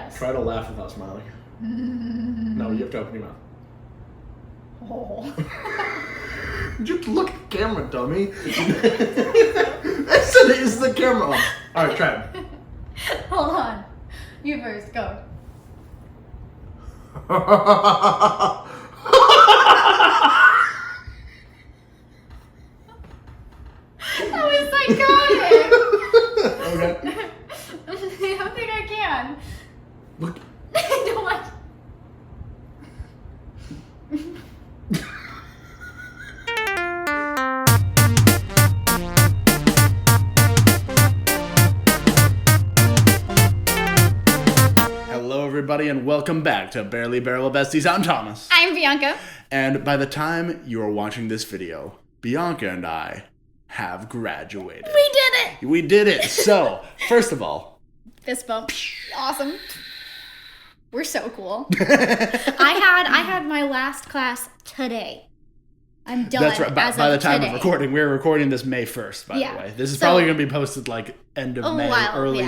Yes. Try to laugh without smiling. No, you have to open your mouth. Oh. Just look at the camera, dummy. It's the camera on. All right, try it. Hold on. You first, go. That was psychotic. Okay. I don't think I can. Look. Don't watch. Hello, everybody, and welcome back to Barely Barrel of Besties. I'm Thomas. I'm Bianca. And by the time you are watching this video, Bianca and I have graduated. We did it. We did it. So, first of all, Fist bump. Awesome. We're so cool. I had my last class today. I'm done. That's right. By the time today. of recording, we're recording this May 1st, by the way. This is probably going to be posted like end of May, early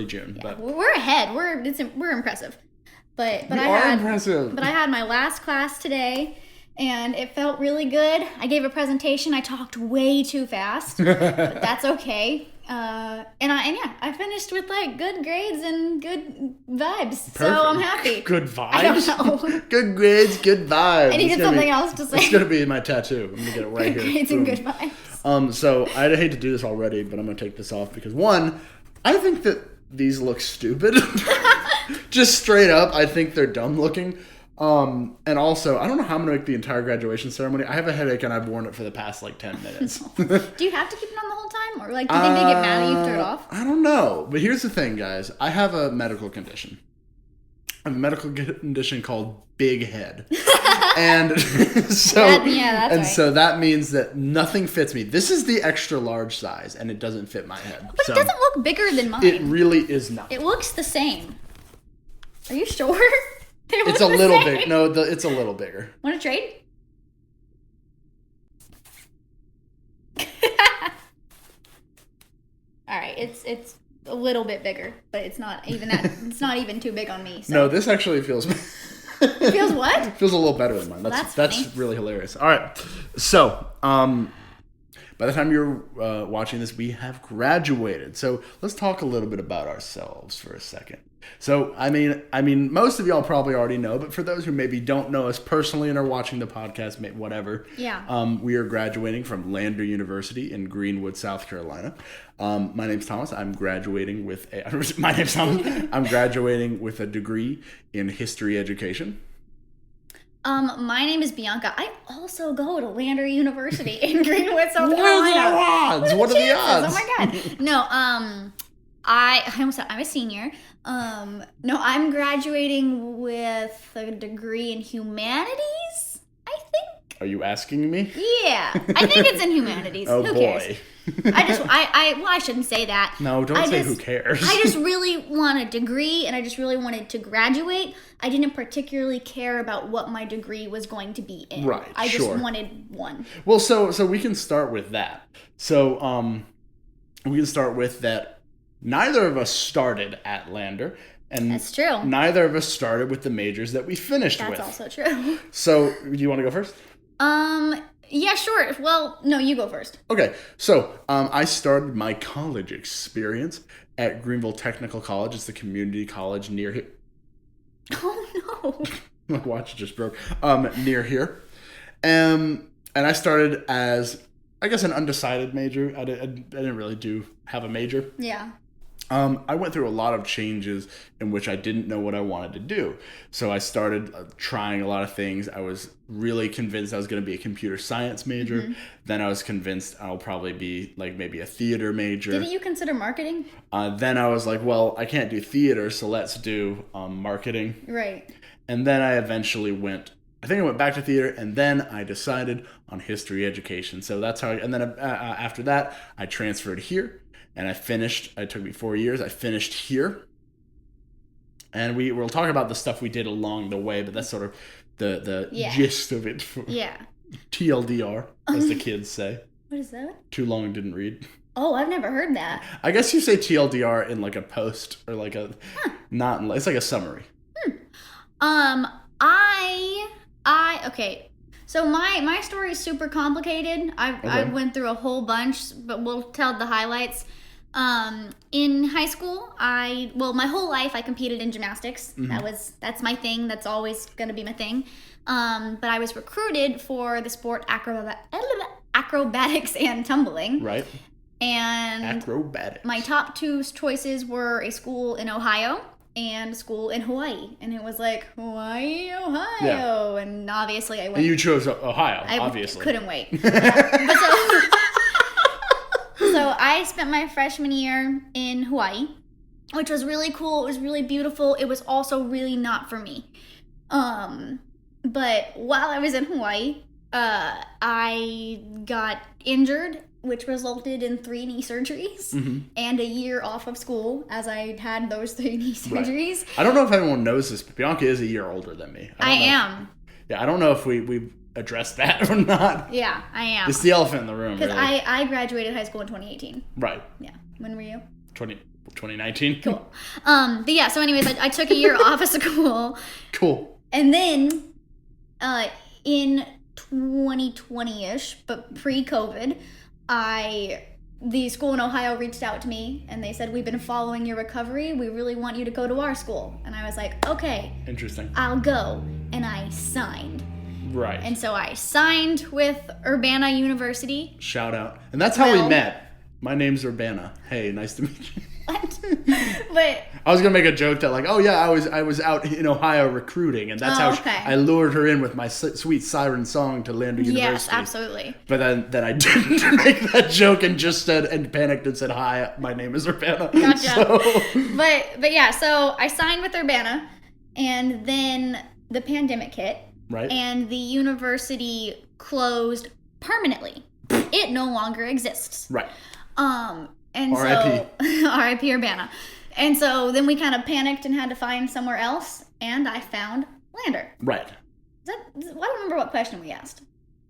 June. Yeah. But we're ahead. We're impressive. But we are impressive. But I had my last class today, and it felt really good. I gave a presentation. I talked way too fast, but that's okay. I finished with like good grades and good vibes. Perfect. So I'm happy. Good vibes. I don't know. Good grades, good vibes. I needed something else to say. It's gonna be my tattoo. I'm gonna get it right Good here. grades and good vibes. So I hate to do this already, but I'm gonna take this off because one, I think that these look stupid. Just straight up, I think they're dumb looking. And also, I don't know how I'm gonna make the entire graduation ceremony. I have a headache and I've worn it for the past like 10 minutes. Do you have to keep it on the whole time? Or like, do you think they get mad at you if you turn it off? I don't know. But here's the thing, guys. I have a medical condition. I have a medical condition called big head. And so so that means that nothing fits me. This is the extra large size and it doesn't fit my head. But it doesn't look bigger than mine. It really is not. It looks the same. Are you sure? It's a little big. No, it's a little bigger. Want to trade? All right, it's a little bit bigger, but it's not even that. It's not even too big on me. So. No, this actually feels. It feels what? It feels a little better than mine. That's really hilarious. All right, so by the time you're watching this, we have graduated. So let's talk a little bit about ourselves for a second. So, I mean, most of y'all probably already know, but for those who maybe don't know us personally and are watching the podcast, whatever, we are graduating from Lander University in Greenwood, South Carolina. My name's Thomas. I'm graduating with I'm graduating with a degree in history education. My name is Bianca. I also go to Lander University in Greenwood, South Carolina. What are the odds? Oh my god. No, I almost said I'm a senior. No, I'm graduating with a degree in humanities, I think. Are you asking me? Yeah, I think it's in humanities. Oh, who boy. Cares? I shouldn't say that. No, don't say who cares. I just really want a degree, and I just really wanted to graduate. I didn't particularly care about what my degree was going to be in. Right, I just wanted one. Well, so we can start with that. So, we can start with that. Neither of us started at Lander. And that's true. Neither of us started with the majors that we finished with. That's also true. So, do you want to go first? Yeah, sure. Well, no, you go first. Okay. So, I started my college experience at Greenville Technical College. It's the community college near here. Oh, no. My watch just broke. Near here. And I started as, I guess, an undecided major. I didn't really have a major. Yeah. I went through a lot of changes in which I didn't know what I wanted to do. So I started trying a lot of things. I was really convinced I was going to be a computer science major. Mm-hmm. Then I was convinced I'll probably be like maybe a theater major. Didn't you consider marketing? Then I was like, well, I can't do theater, so let's do marketing. Right. And then I eventually went back to theater, and then I decided on history education. So that's how, and then after that, I transferred here. And I finished, it took me 4 years, I finished here. And we'll talk about the stuff we did along the way, but that's sort of the gist of it. TLDR, as the kids say. What is that? Too long didn't read. Oh, I've never heard that. I guess you say TLDR in like a post or like a not. It's like a summary. Okay. So my story is super complicated. I went through a whole bunch, but we'll tell the highlights. In high school, my whole life I competed in gymnastics. Mm-hmm. That's my thing. That's always gonna be my thing. But I was recruited for the sport acrobatics and tumbling. Right. And acrobatics. My top two choices were a school in Ohio and a school in Hawaii. And it was like, Hawaii, Ohio. Yeah. And obviously I went. And you chose Ohio, obviously. I couldn't wait. So I spent my freshman year in Hawaii, which was really cool. It was really beautiful. It was also really not for me. But while I was in Hawaii, I got injured, which resulted in 3 knee surgeries and a year off of school as I had those 3 knee surgeries. Right. I don't know if anyone knows this, but Bianca is a year older than me. I am. I don't know if we've addressed that or not. Yeah, I am. It's the elephant in the room. Because really. I graduated high school in 2018. Right. Yeah. When were you? 2019. Cool. But yeah, so anyways, I took a year off of school. Cool. And then in 2020-ish, but pre-COVID, the school in Ohio reached out to me and they said, we've been following your recovery. We really want you to go to our school. And I was like, okay. Interesting. I'll go. And I signed. Right. And so I signed with Urbana University. Shout out. And that's how we met. My name's Urbana. Hey, nice to meet you. What? But I was gonna make a joke that like, oh yeah, I was out in Ohio recruiting, and that's how I lured her in with my sweet siren song to Lander University. Yes, absolutely. But then I didn't make that joke and just said and panicked and said, hi, my name is Urbana. Gotcha. So. But yeah, so I signed with Urbana, and then the pandemic hit. Right. And the university closed permanently. It no longer exists. Right. And R.I.P. so R.I.P. Urbana. And so then we kind of panicked and had to find somewhere else, and I found Lander. Right. I don't remember what question we asked.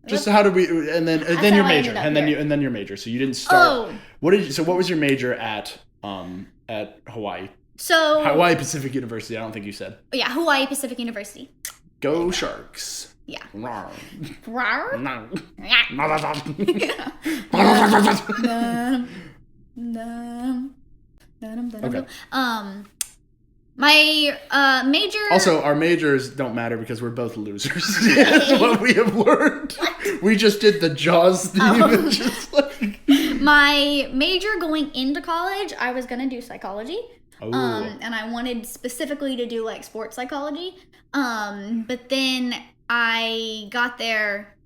Just how did we and then your major and then your major. So you didn't start. Oh. What was your major at Hawaii? So Hawaii Pacific University, I don't think you said. Yeah, Hawaii Pacific University. Go Sharks. Yeah. Rawr. Rawr? Okay. My major. Also, our majors don't matter because we're both losers. That's what we have learned. We just did the Jaws theme. My major going into college, I was gonna do psychology. And I wanted specifically to do like sports psychology. But then I got there.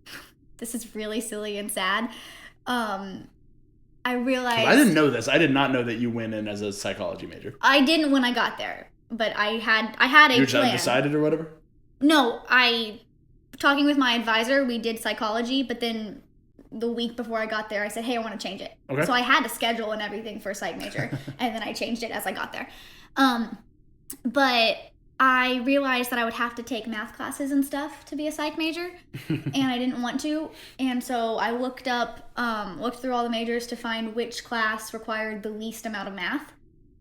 This is really silly and sad. I realized I didn't know this. I did not know that you went in as a psychology major. I didn't when I got there, but I had a you plan. You decided or whatever? No, talking with my advisor, we did psychology, but then the week before I got there, I said, hey, I want to change it. Okay. So I had to schedule and everything for psych major, and then I changed it as I got there. But I realized that I would have to take math classes and stuff to be a psych major, and I didn't want to. And so I looked through all the majors to find which class required the least amount of math.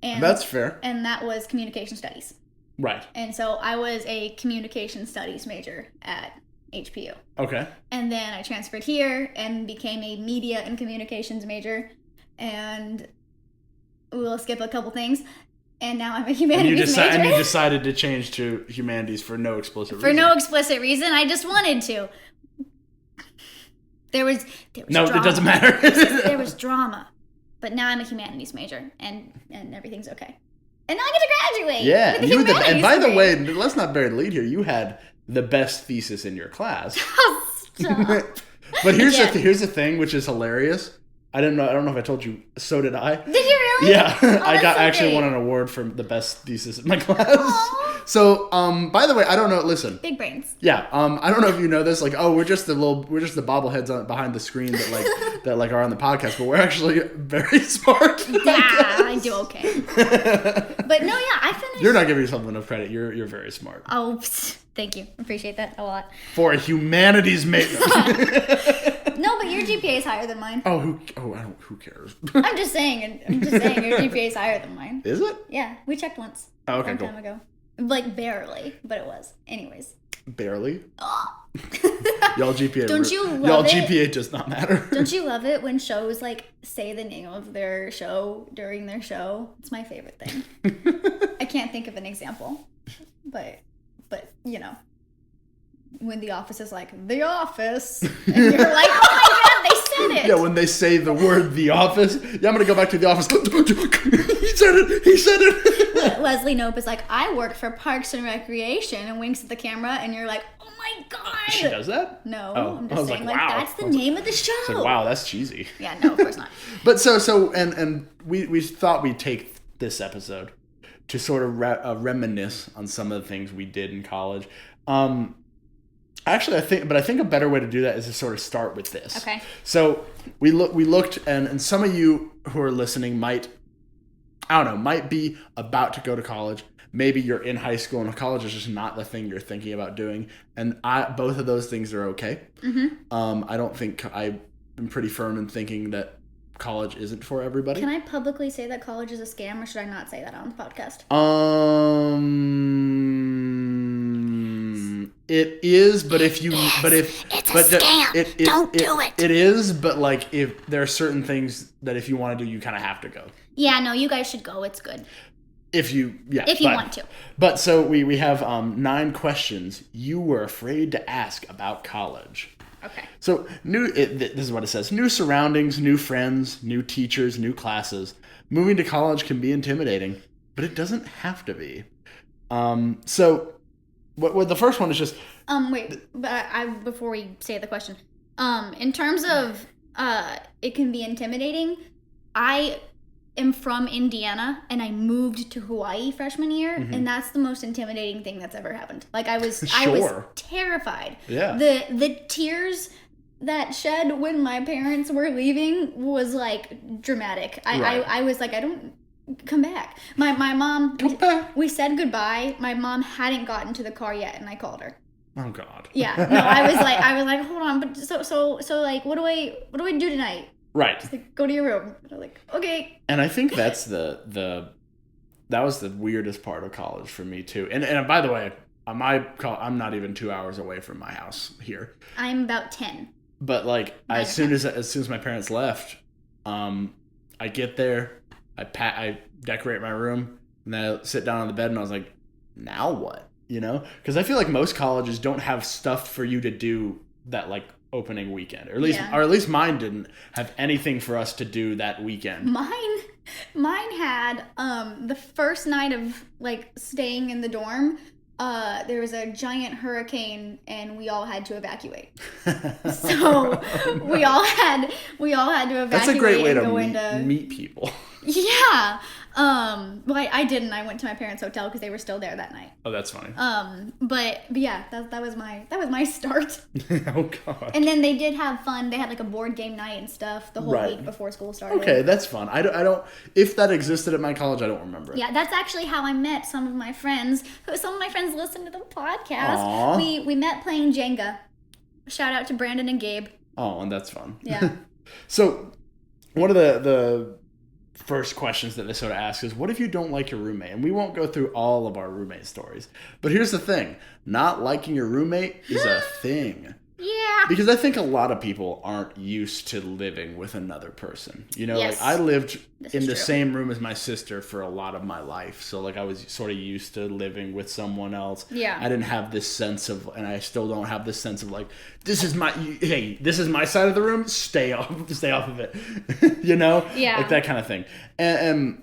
And that's fair. And that was communication studies. Right. And so I was a communication studies major at HPU. Okay. And then I transferred here and became a media and communications major. And we'll skip a couple things. And now I'm a humanities major. And you decided to change to humanities for no explicit reason. For no explicit reason. I just wanted to. There was no, drama. It doesn't matter. There was drama. But now I'm a humanities major. And everything's okay. And now I get to graduate. Yeah. And by the way, let's not bury the lead here. You had the best thesis in your class. Stop. But here's the thing, which is hilarious. I don't know if I told you. So did I. Did you really? Yeah. I actually won an award for the best thesis in my class. Aww. So, by the way, I don't know. Listen. Big brains. Yeah. I don't know if you know this. Like, we're just the bobbleheads behind the screen that are on the podcast, but we're actually very smart. Yeah, I do okay. But no, yeah, I finished. You're not giving yourself enough credit. You're very smart. Oh, Thank you. Appreciate that a lot. For a humanities major. No, but your GPA is higher than mine. Who cares? I'm just saying your GPA is higher than mine. Is it? Yeah, we checked once. Oh, okay, a long time ago. Like barely, but it was. Anyways. Barely? Y'all GPA. Don't you love y'all it? GPA does not matter. Don't you love it when shows like say the name of their show during their show? It's my favorite thing. I can't think of an example, but you know, when The Office is like The Office, and you're like, oh my god, they said it. Yeah, when they say the word The Office, yeah, I'm gonna go back to The Office. He said it. Leslie Knope is like, I work for Parks and Recreation, and winks at the camera, and you're like, oh my god. She does that? No, oh, I'm just saying, like, wow. that's the name of the show. It's like, wow, that's cheesy. Yeah, no, of course not. But and we thought we'd take this episode to sort of reminisce on some of the things we did in college. Actually, I think a better way to do that is to sort of start with this. Okay. So we looked, and some of you who are listening might be about to go to college. Maybe you're in high school and college is just not the thing you're thinking about doing. And both of those things are okay. Mm-hmm. I don't think I'm pretty firm in thinking that college isn't for everybody. Can I publicly say that college is a scam, or should I not say that on the podcast? It is, but it's a scam. Don't do it. It is, but like if there are certain things that if you want to do, you kind of have to go. Yeah, no, you guys should go. It's good. If you want to. But so we have 9 questions you were afraid to ask about college. Okay. So this is what it says: new surroundings, new friends, new teachers, new classes. Moving to college can be intimidating, but it doesn't have to be. So what the first one is just wait, but before we say the question, in terms of it can be intimidating. I am from Indiana and I moved to Hawaii freshman year, and that's the most intimidating thing that's ever happened. Like I was terrified. Yeah. The tears that shed when my parents were leaving was like dramatic. I was like, I don't come back. My mom, we said goodbye. My mom hadn't gotten to the car yet, and I called her. Oh God. Yeah. No, I was like, hold on, but so like, what do I do tonight? Right. Just like, go to your room. And I'm like, okay. And I think that's that was the weirdest part of college for me too. And by the way, I'm not even 2 hours away from my house here. I'm about 10. But like as soon as my parents left, I get there, I decorate my room, and then I sit down on the bed, and I was like, now what? You know? Because I feel like most colleges don't have stuff for you to do that like opening weekend, or at least mine didn't have anything for us to do that weekend. Mine had the first night of like staying in the dorm. There was a giant hurricane and we all had to evacuate. So we all had to evacuate. That's a great way to meet people. Yeah. But I didn't. I went to my parents' hotel because they were still there that night. Oh, that's funny. But yeah, that was my start. Oh God. And then they did have fun. They had like a board game night and stuff the whole week before school started. Okay, that's fun. I don't. If that existed at my college, I don't remember it. Yeah, that's actually how I met some of my friends. Some of my friends listen to the podcast. Aww. We met playing Jenga. Shout out to Brandon and Gabe. Oh, and that's fun. Yeah. So, one of the first questions that they sort of ask is, what if you don't like your roommate? And we won't go through all of our roommate stories. But here's the thing. Not liking your roommate is a thing. Yeah. Because I think a lot of people aren't used to living with another person. You know, yes. like I lived in the same room as my sister for a lot of my life. So like I was sort of used to living with someone else. Yeah. I didn't have this sense of, and I still don't have this sense of like, this is my side of the room. Stay off of it. You know? Yeah. Like that kind of thing. And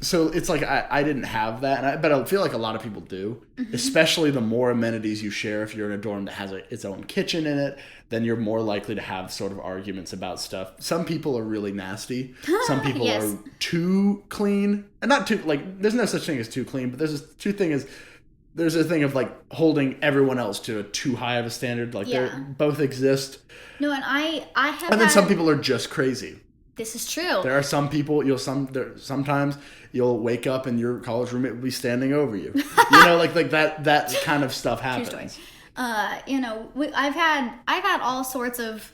so it's like I didn't have that, but I feel like a lot of people do, especially the more amenities you share. If you're in a dorm that has its own kitchen in it, then you're more likely to have sort of arguments about stuff. Some people are really nasty. Some people yes. are too clean, and not too like. There's no such thing as too clean, but there's a thing of like holding everyone else to a too high of a standard. Like they both exist. No, and I have. And then some people are just crazy. This is true. There are some people sometimes you'll wake up and your college roommate will be standing over you. Like that kind of stuff happens. True story. I've had all sorts of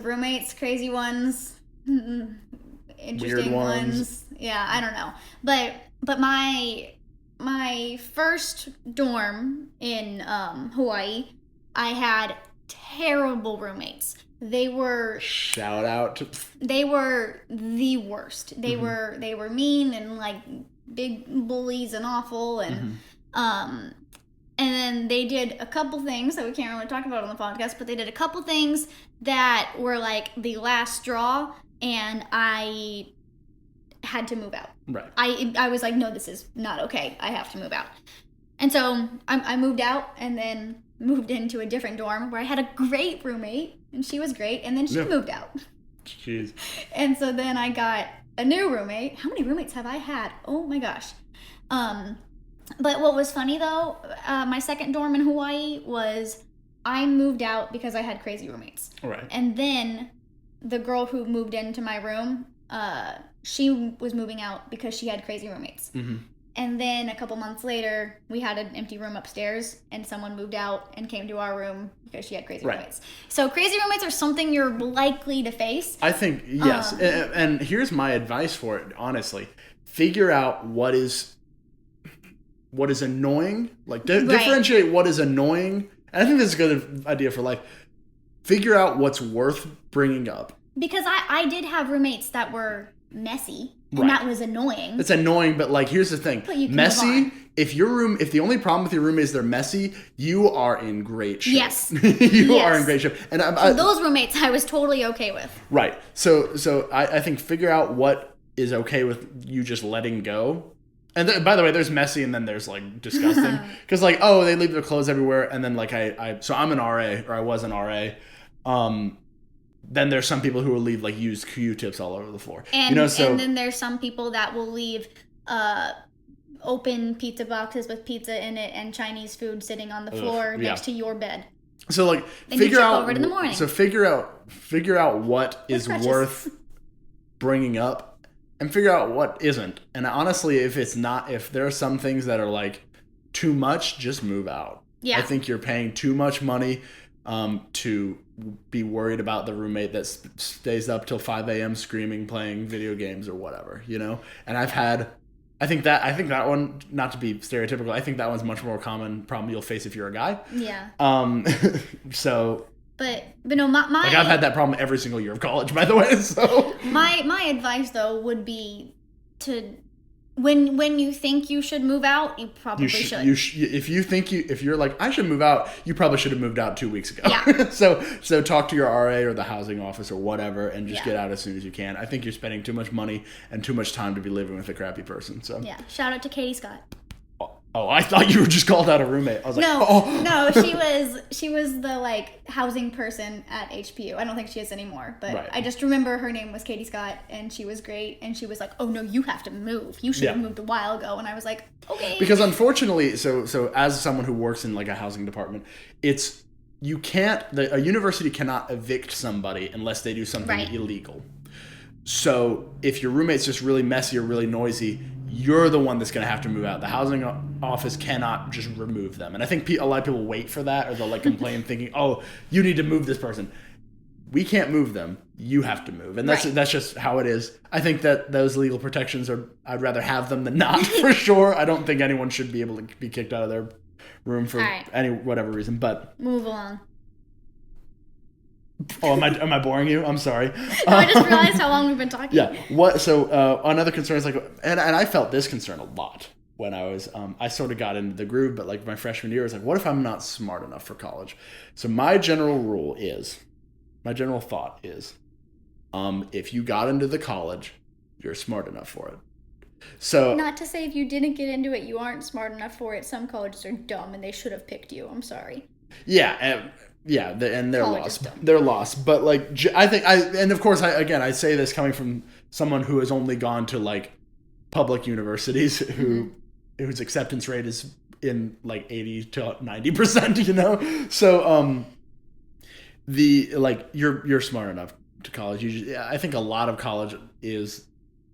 roommates, crazy ones, interesting weird ones. Yeah, I don't know. But my first dorm in Hawaii, I had terrible roommates. They were shout out. They were the worst. They were mean and like big bullies and awful and then they did a couple things that we can't really talk about on the podcast, but they did a couple things that were like the last straw, and I had to move out. Right. I was like, no, this is not okay. I have to move out. And so I moved out and then moved into a different dorm where I had a great roommate, and she was great, and then she moved out. Jeez. And so then I got a new roommate. How many roommates have I had? Oh my gosh. But what was funny though, my second dorm in Hawaii was I moved out because I had crazy roommates. Right. And then the girl who moved into my room, she was moving out because she had crazy roommates. Mm-hmm. And then a couple months later, we had an empty room upstairs, and someone moved out and came to our room because she had crazy roommates. So crazy roommates are something you're likely to face. I think, yes. And here's my advice for it, honestly. Figure out what is annoying. Like, differentiate what is annoying. And I think this is a good idea for life. Figure out what's worth bringing up. Because I did have roommates that were messy. And that was annoying. It's annoying, but like, here's the thing. Messy, if the only problem with your room is they're messy, you are in great shape. Yes. You are in great shape. And those roommates I was totally okay with. Right. So I think figure out what is okay with you just letting go. And by the way, there's messy and then there's like disgusting. Because like, oh, they leave their clothes everywhere. And then like so I'm an RA, or I was an RA. Then there's some people who will leave like used Q-tips all over the floor. And, and then there's some people that will leave open pizza boxes with pizza in it and Chinese food sitting on the floor next to your bed. So like, then figure out over it in the morning. So figure out what is worth bringing up, and figure out what isn't. And honestly, if there are some things that are like too much, just move out. Yeah. I think you're paying too much money to be worried about the roommate that stays up till 5 a.m. screaming, playing video games or whatever, And I think that one, not to be stereotypical, I think that one's much more common problem you'll face if you're a guy. Yeah. So. But no, my like I've had that problem every single year of college, by the way. So my advice though would be to. When you think you should move out, you probably should. If you're like, I should move out, you probably should have moved out 2 weeks ago. Yeah. So talk to your RA or the housing office or whatever, and just get out as soon as you can. I think you're spending too much money and too much time to be living with a crappy person. So yeah. Shout out to Katie Scott. Oh, I thought you were just called out a roommate. I was like, no, she was the like housing person at HPU. I don't think she is anymore, but I just remember her name was Katie Scott, and she was great. And she was like, "Oh no, you have to move. You should have moved a while ago." And I was like, "Okay." Because unfortunately, so as someone who works in like a housing department, a university cannot evict somebody unless they do something illegal. So if your roommate's just really messy or really noisy, you're the one that's going to have to move out. The housing office cannot just remove them. And I think a lot of people wait for that, or they'll like complain thinking, oh, you need to move this person. We can't move them. You have to move. And that's just how it is. I think that those legal protections I'd rather have them than not, for sure. I don't think anyone should be able to be kicked out of their room for whatever reason. But move along. Oh, am I boring you? I'm sorry. No, I just realized how long we've been talking. Yeah. What? So another concern is like, and I felt this concern a lot when I was, I sort of got into the groove, but like my freshman year, I was like, what if I'm not smart enough for college? So my general thought is, if you got into the college, you're smart enough for it. So not to say if you didn't get into it, you aren't smart enough for it. Some colleges are dumb and they should have picked you. I'm sorry. Yeah. And they're lost. They're lost. But like, I think and of course, I say this coming from someone who has only gone to like public universities whose acceptance rate is in like 80 to 90%, So, you're smart enough to college. I think a lot of college is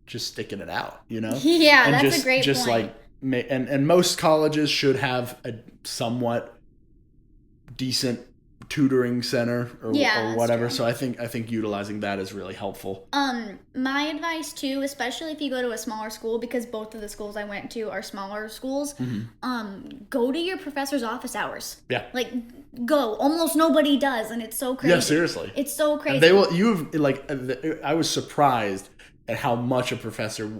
just sticking it out, you know? Yeah, and that's just, a great just point. Like, and most colleges should have a somewhat decent tutoring center or whatever. True. So I think utilizing that is really helpful. My advice too, especially if you go to a smaller school, because both of the schools I went to are smaller schools, go to your professor's office hours. Yeah. Like, go. Almost nobody does, and it's so crazy. Yeah, seriously. It's so crazy. And they will. I was surprised at how much a professor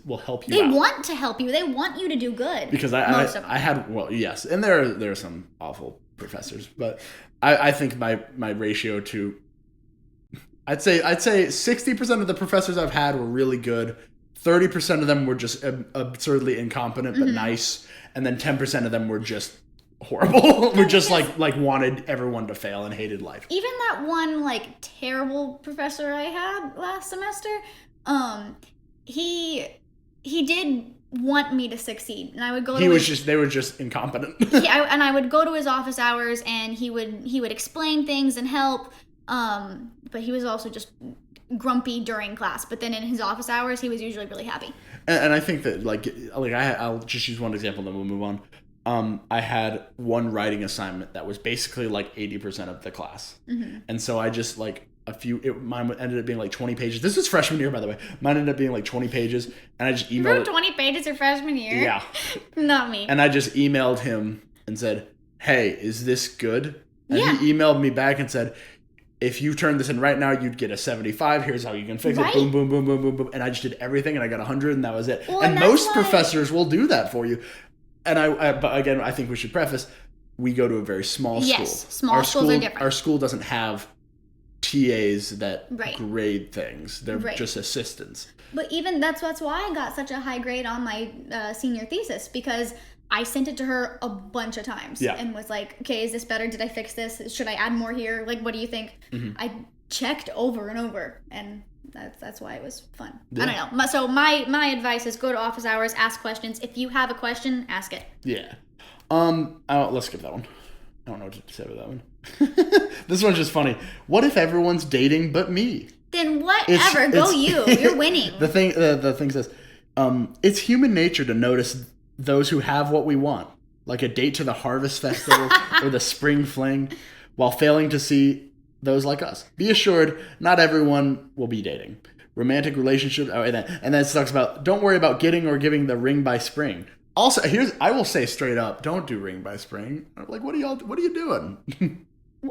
will help you. They want to help you. They want you to do good. Because I had yes, and there are some awful professors, but I think my ratio to I'd say 60% of the professors I've had were really good. 30% of them were just absurdly incompetent but nice, and then 10% of them were just horrible. We're just like wanted everyone to fail and hated life. Even that one like terrible professor I had last semester, he did want me to succeed, and I would go. They were just incompetent. And I would go to his office hours, and he would explain things and help. But he was also just grumpy during class. But then in his office hours, he was usually really happy. And I think that I'll just use one example, then we'll move on. I had one writing assignment that was basically like 80% of the class, and so I just like. Mine ended up being like 20 pages. This is freshman year, by the way. Mine ended up being like 20 pages, and I just emailed. You wrote 20 pages your freshman year? Yeah. Not me. And I just emailed him and said, "Hey, is this good?" And yeah. He emailed me back and said, "If you turn this in right now, you'd get a 75. Here's how you can fix it. Boom, boom, boom, boom, boom, boom." And I just did everything, and I got 100, and that was it. Well, and most professors will do that for you. And but again, I think we should preface: we go to a very small school. Yes, small schools are different. Our school doesn't have TAs that grade things. They're just assistants. But even that's why I got such a high grade on my senior thesis, because I sent it to her a bunch of times and was like, okay, is this better? Did I fix this? Should I add more here? Like, what do you think? I checked over and over, and that's why it was fun. Yeah. I don't know. So my advice is go to office hours, ask questions. If you have a question, ask it. Yeah. Let's skip that one. I don't know what to say about that one. This one's just funny. What if everyone's dating but me? Then whatever. Go you. You're winning. The thing says, it's human nature to notice those who have what we want, like a date to the harvest festival or the spring fling, while failing to see those like us. Be assured, not everyone will be dating. Romantic relationships, and then it talks about, don't worry about getting or giving the ring by spring. Also, I will say straight up, don't do ring by spring. Like, what are you doing?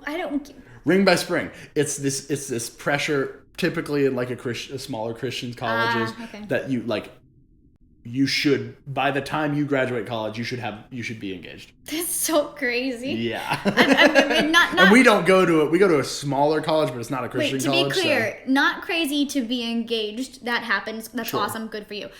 I don't. Ring by spring. It's this pressure, typically in like a smaller Christian colleges, that you should, by the time you graduate college, you should be engaged. That's so crazy. Yeah. And we don't go to we go to a smaller college, but it's not a Christian college. To be clear, not crazy to be engaged. That happens. That's awesome. Good for you.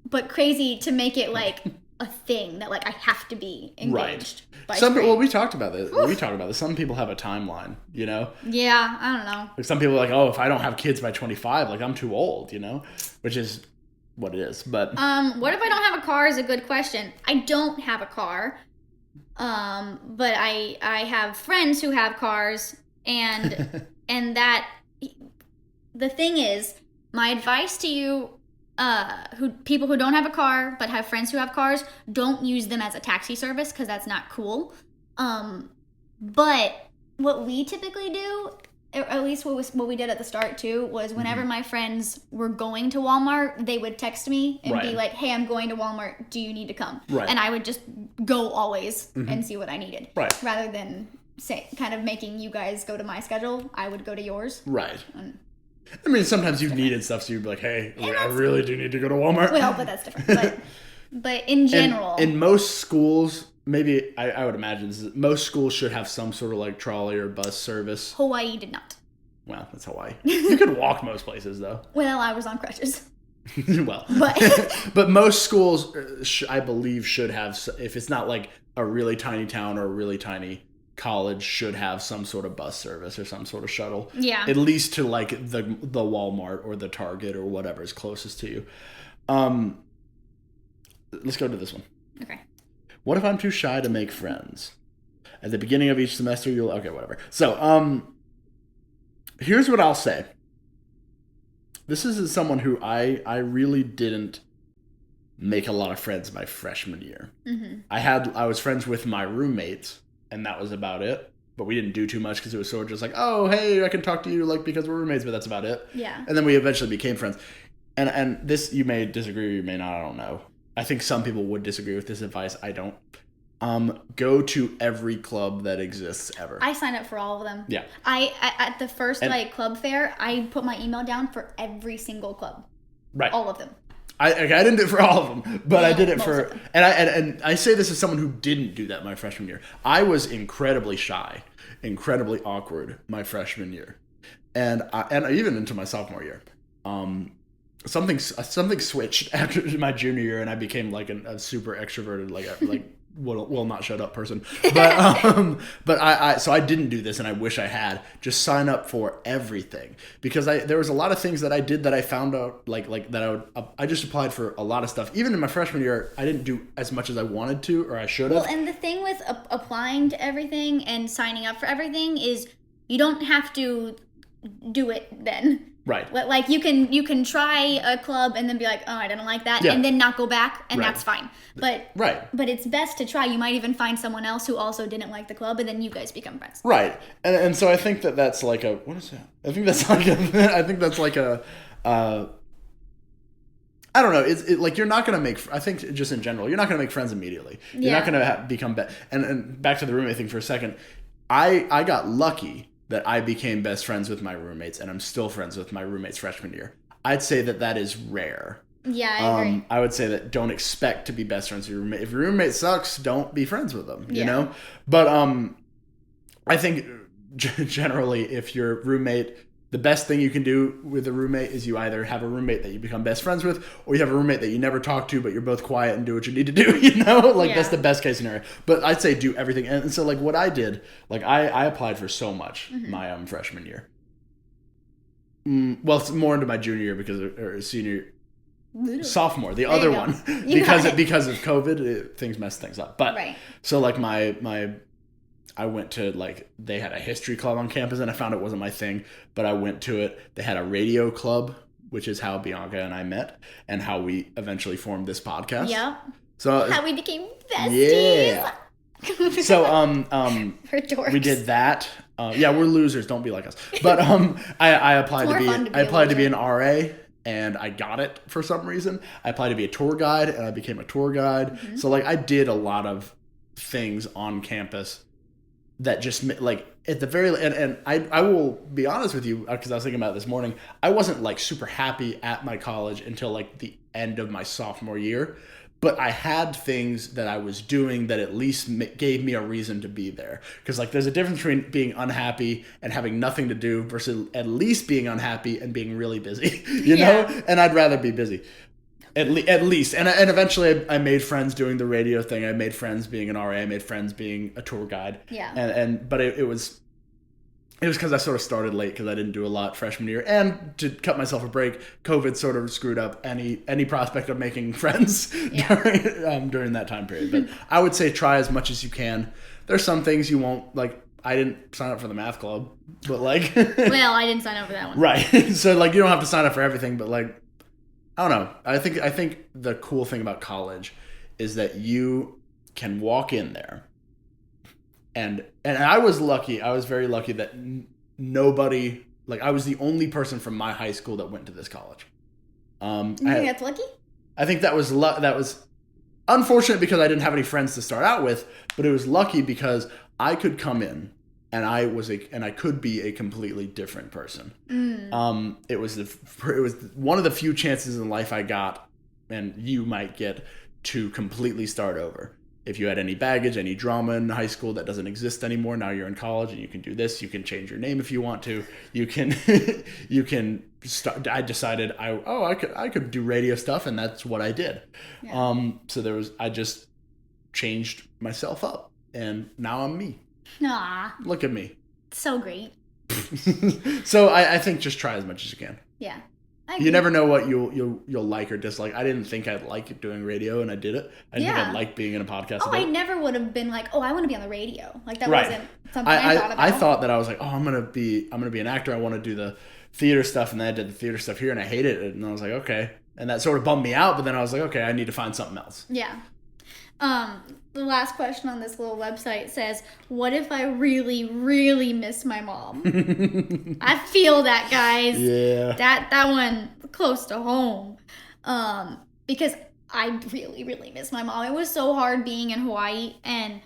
But crazy to make it like a thing that like I have to be engaged. Right. We talked about this. Oof. We talked about this. Some people have a timeline, you know? Yeah, I don't know. Like some people are like, oh, if I don't have kids by 25, like I'm too old, you know? Which is what it is. But what if I don't have a car is a good question. I don't have a car. But I have friends who have cars, and that the thing is, my advice to you, people who don't have a car but have friends who have cars, don't use them as a taxi service, because that's not cool. But what we typically do, or at least what we did at the start too, was whenever my friends were going to Walmart, they would text me and be like, hey, I'm going to Walmart, do you need to come? And I would just go always and see what I needed, rather than kind of making you guys go to my schedule. I would go to yours. I mean, sometimes you've needed stuff, so you'd be like, hey, I really do need to go to Walmart. Well, but that's different. But in general. In most schools, maybe I would imagine most schools should have some sort of like trolley or bus service. Hawaii did not. Well, that's Hawaii. You could walk most places, though. Well, I was on crutches. But most schools, I believe, should have, if it's not like a really tiny town or a really tiny college, should have some sort of bus service or some sort of shuttle. Yeah. At least to like the Walmart or the Target or whatever is closest to you. Let's go to this one. Okay. What if I'm too shy to make friends? At the beginning of each semester, okay, whatever. So, Here's what I'll say. This is someone who I really didn't make a lot of friends my freshman year. Mm-hmm. I was friends with my roommates, and that was about it. But we didn't do too much because it was sort of just like, oh, hey, I can talk to you like because we're roommates, but that's about it. Yeah. And then we eventually became friends. And this, you may disagree or you may not, I don't know. I think some people would disagree with this advice. I don't. Go to every club that exists ever. I signed up for all of them. Yeah. I at the first club fair, I put my email down for every single club. Right. All of them. I didn't do it for all of them, but I did it for, and I say this as someone who didn't do that my freshman year. I was incredibly shy, incredibly awkward my freshman year, and even into my sophomore year. Something switched after my junior year, and I became like a super extroverted, like will not shut up person. But I didn't do this, and I wish I had. Just sign up for everything, because there was a lot of things that I did that I found out like that I just applied for a lot of stuff. Even in my freshman year, I didn't do as much as I wanted to, or I should have. Well, and the thing with applying to everything and signing up for everything is you don't have to do it then. Right. Like you can try a club and then be like, oh, I didn't like that, and then not go back, and that's fine. But it's best to try. You might even find someone else who also didn't like the club, and then you guys become friends. Right. And so I think that's like a, what is that? I think that's like a I don't know. It's like you're not gonna make. I think just in general, you're not gonna make friends immediately. You're not gonna become better. And back to the roommate thing for a second. I got lucky that I became best friends with my roommates, and I'm still friends with my roommates freshman year. I'd say that is rare. Yeah, I agree. I would say that don't expect to be best friends with your roommate. If your roommate sucks, don't be friends with them, you know? But I think generally if your roommate, the best thing you can do with a roommate is you either have a roommate that you become best friends with, or you have a roommate that you never talk to, but you're both quiet and do what you need to do, you know? Like, that's the best case scenario. But I'd say do everything. And so, like, what I did, like, I applied for so much my freshman year. Well, it's more into my junior year or senior year. Sophomore, the other one. because of COVID, things messed things up. But, so, like, I went to, like, they had a history club on campus, and I found it wasn't my thing, but I went to it. They had a radio club, which is how Bianca and I met, and how we eventually formed this podcast. Yep. So how we became besties. Yeah. So we're dorks. We did that. Yeah, we're losers. Don't be like us. But I applied to be an RA. And I got it for some reason. I applied to be a tour guide, and I became a tour guide. So, like, I did a lot of things on campus that just, like, at the very, and I will be honest with you, because I was thinking about it this morning, I wasn't, like, super happy at my college until, like, the end of my sophomore year, but I had things that I was doing that at least gave me a reason to be there. Because, like, there's a difference between being unhappy and having nothing to do versus at least being unhappy and being really busy, you know? And I'd rather be busy. At least. And eventually I made friends doing the radio thing. I made friends being an RA. I made friends being a tour guide. Yeah. But it was because I sort of started late because I didn't do a lot freshman year. And to cut myself a break, COVID sort of screwed up any prospect of making friends during that time period. But I would say try as much as you can. There's some things you won't, like, I didn't sign up for the math club, but, like... Well, I didn't sign up for that one. Right. So, like, you don't have to sign up for everything, but, like, I don't know. I think the cool thing about college is that you can walk in there, and I was lucky. I was very lucky that nobody, like, I was the only person from my high school that went to this college. You think that's lucky? I think that was unfortunate because I didn't have any friends to start out with, but it was lucky because I could come in and I could be a completely different person. It was one of the few chances in life I got, and you might get, to completely start over. If you had any baggage, any drama in high school that doesn't exist anymore, now you're in college and you can do this. You can change your name if you want to. You can start. I decided I could do radio stuff, and that's what I did. Yeah. I just changed myself up, and now I'm me. Aw. Look at me. So great. So I think just try as much as you can. Yeah. You never know what you'll like or dislike. I didn't think I'd like doing radio, and I did it. I didn't think I'd like being in a podcast. I never would have been like, I want to be on the radio. Like that wasn't something I thought about. I thought that I was like, I'm gonna be an actor. I want to do the theater stuff, and then I did the theater stuff here, and I hated it. And I was like, okay, and that sort of bummed me out. But then I was like, okay, I need to find something else. Yeah. The last question on this little website says, what if I really, really miss my mom? I feel that, guys. Yeah. That one close to home. Because I really, really miss my mom. It was so hard being in Hawaii. And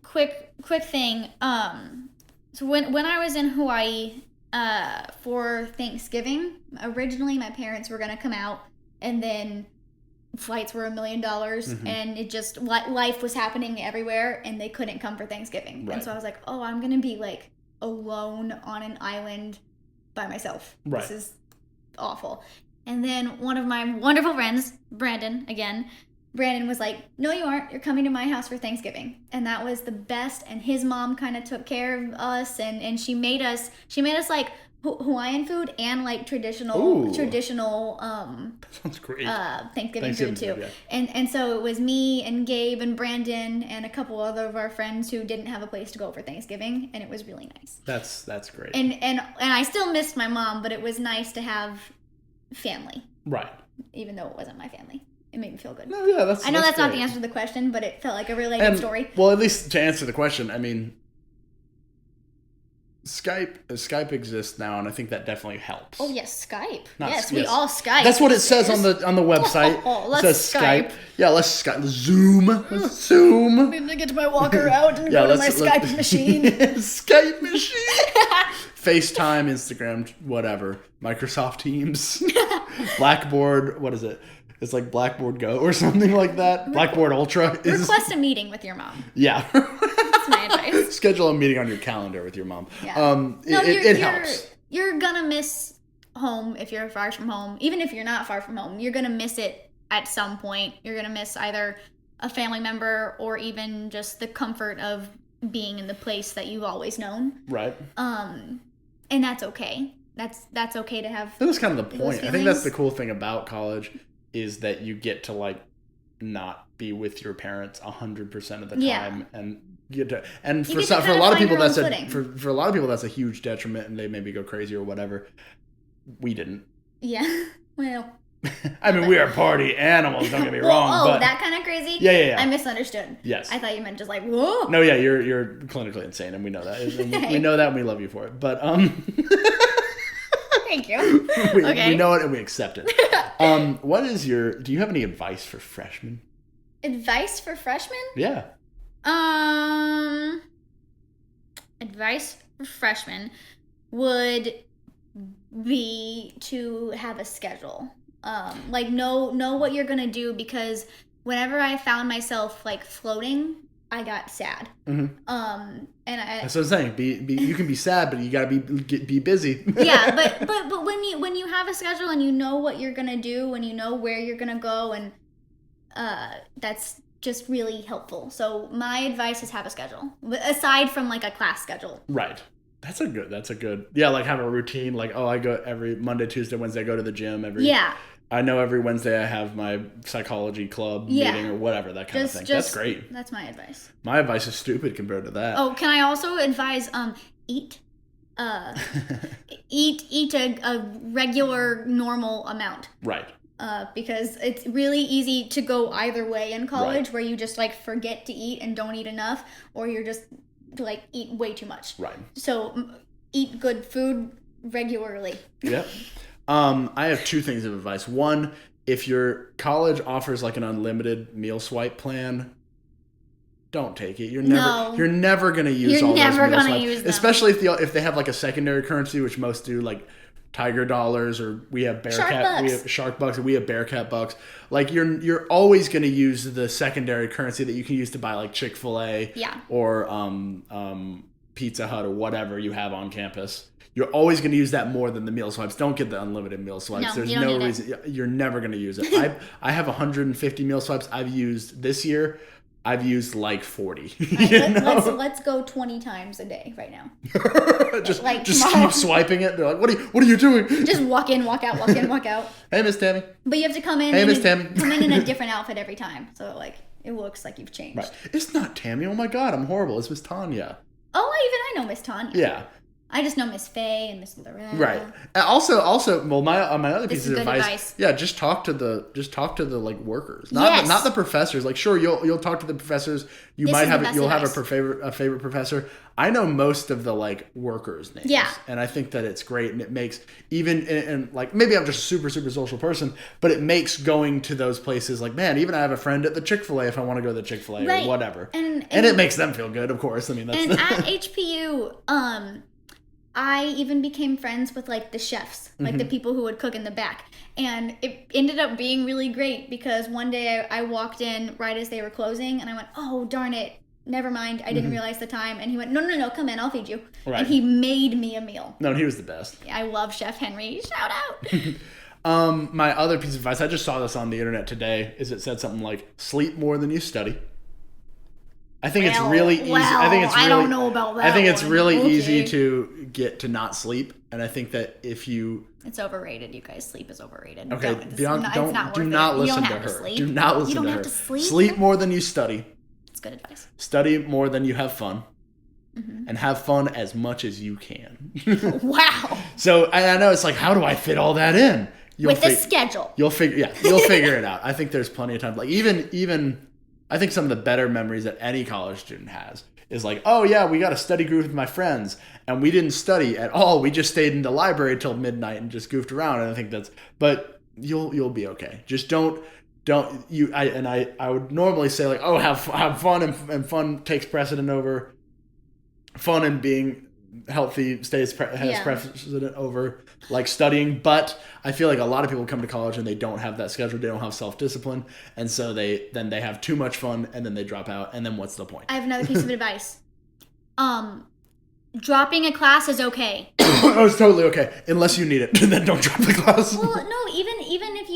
quick thing. So when I was in Hawaii for Thanksgiving, originally my parents were going to come out, and then flights were $1 million, and it just life was happening everywhere, and they couldn't come for Thanksgiving. Right. And so I was like, I'm gonna be like alone on an island by myself. Right. This is awful. And then one of my wonderful friends, Brandon was like, no, you aren't. You're coming to my house for Thanksgiving. And that was the best. And his mom kind of took care of us, and she made us like Hawaiian food and like traditional sounds great. Thanksgiving food too. Yeah. And so it was me and Gabe and Brandon and a couple other of our friends who didn't have a place to go for Thanksgiving, and it was really nice. That's great. And I still missed my mom, but it was nice to have family. Right. Even though it wasn't my family. It made me feel good. No, yeah, I know that's not the answer to the question, but it felt like a really good story. Well, at least to answer the question, I mean, Skype exists now, and I think that definitely helps. Oh yes, Skype. We all Skype. That's what it says on the website. It says Skype. Yeah, let's Skype. Zoom. I'm gonna get my walker out and go to my Skype machine. Skype machine. FaceTime, Instagram, whatever. Microsoft Teams. Blackboard. What is it? It's like Blackboard Go or something like that. Blackboard Ultra. Request a meeting with your mom. Yeah. That's my advice. Schedule a meeting on your calendar with your mom. Yeah. It helps. You're gonna miss home if you're far from home. Even if you're not far from home, you're gonna miss it at some point. You're gonna miss either a family member or even just the comfort of being in the place that you've always known. Right. And that's okay. That's okay to have. That's kind of the point. I think that's the cool thing about college is that you get to like not be with your parents 100% of the time, and get to, and for a lot of people that's for a lot of people that's a huge detriment, and they maybe go crazy or whatever. We didn't. Yeah. Well. I mean, we are party animals. Don't get me wrong. But that kind of crazy. Yeah. I misunderstood. Yes. I thought you meant just like whoa. No, yeah, you're clinically insane, and we know that. We know that, and we love you for it. But Thank you. We know it and we accept it. Do you have any advice for freshmen? Advice for freshmen? Yeah. Advice for freshmen would be to have a schedule. Like know what you're gonna do, because whenever I found myself like floating, I got sad. Mm-hmm. And that's what I'm saying. You can be sad, but you gotta be busy. Yeah, but when you have a schedule and you know what you're gonna do and you know where you're gonna go, and that's just really helpful. So my advice is have a schedule aside from like a class schedule. Right. That's a good. Yeah, like have a routine. Like I go every Monday, Tuesday, Wednesday. I go to the gym I know every Wednesday I have my psychology club meeting or whatever, that kind of thing. That's great. That's my advice. My advice is stupid compared to that. Oh, can I also advise eat eat a regular normal amount. Right. Because it's really easy to go either way in college, where you just like forget to eat and don't eat enough, or you're just like eat way too much. Right. So eat good food regularly. Yep. I have two things of advice. One, if your college offers like an unlimited meal swipe plan, don't take it. You're never going to use all those meal swipes. Especially if they have like a secondary currency, which most do, like Tiger dollars, or we have Bearcat, we have Shark bucks, and we have Bearcat bucks. Like you're always going to use the secondary currency that you can use to buy like Chick-fil-A or Pizza Hut or whatever you have on campus. You're always going to use that more than the meal swipes. Don't get the unlimited meal swipes. There's no reason. You're never going to use it. I have 150 meal swipes I've used this year. I've used like 40. Let's go 20 times a day right now. just keep swiping it. They're like, what are you doing? Just walk in, walk out, walk in, walk out. Hey, Miss Tammy. But you have to come in. Hey, Miss Tammy. Come in a different outfit every time, so like it looks like you've changed. Right. It's not Tammy. Oh my God, I'm horrible. It's Miss Tanya. Oh, I know Miss Tanya. Yeah. I just know Miss Faye and Miss Loretta. Right. And also, well, my other piece of advice. Yeah, just talk to the like workers, not the professors. Like, sure, you'll talk to the professors. You'll have a favorite professor. I know most of the like workers' names. Yeah. And I think that it's great, and it makes and like maybe I'm just a super social person, but it makes going to those places like, man, even I have a friend at the Chick-fil-A if I want to go to the Chick-fil-A or whatever, and it makes them feel good, of course. I mean, that's at HPU, I even became friends with like the chefs, like the people who would cook in the back. And it ended up being really great because one day I walked in right as they were closing and I went, oh, darn it. Never mind. I didn't realize the time. And he went, no, come in. I'll feed you. Right. And he made me a meal. No, he was the best. I love Chef Henry. Shout out. My other piece of advice, I just saw this on the internet today, is it said something like, sleep more than you study. I think it's really easy. I don't know about that. I think it's really easy to get to not sleep, and I think that if you, it's overrated. You guys, sleep is overrated. Okay, do not listen to her. Do not listen to her. You don't have to sleep. Sleep more than you study. It's good advice. Study more than you have fun, and have fun as much as you can. Wow. So I know it's like, how do I fit all that in? With a schedule. You'll figure it out. I think there's plenty of time. Like even. I think some of the better memories that any college student has is like, oh yeah, we got a study group with my friends and we didn't study at all. We just stayed in the library till midnight and just goofed around. And I think but you'll be okay. Just I would normally say like, oh, have fun and fun takes precedent over fun, and being healthy has precedent over like studying. But I feel like a lot of people come to college and they don't have that schedule, they don't have self-discipline, and so they have too much fun and then they drop out, and then what's the point? I have another piece of advice. Dropping a class is okay. Oh, it's totally okay unless you need it. Then don't drop the class. Well, no, even if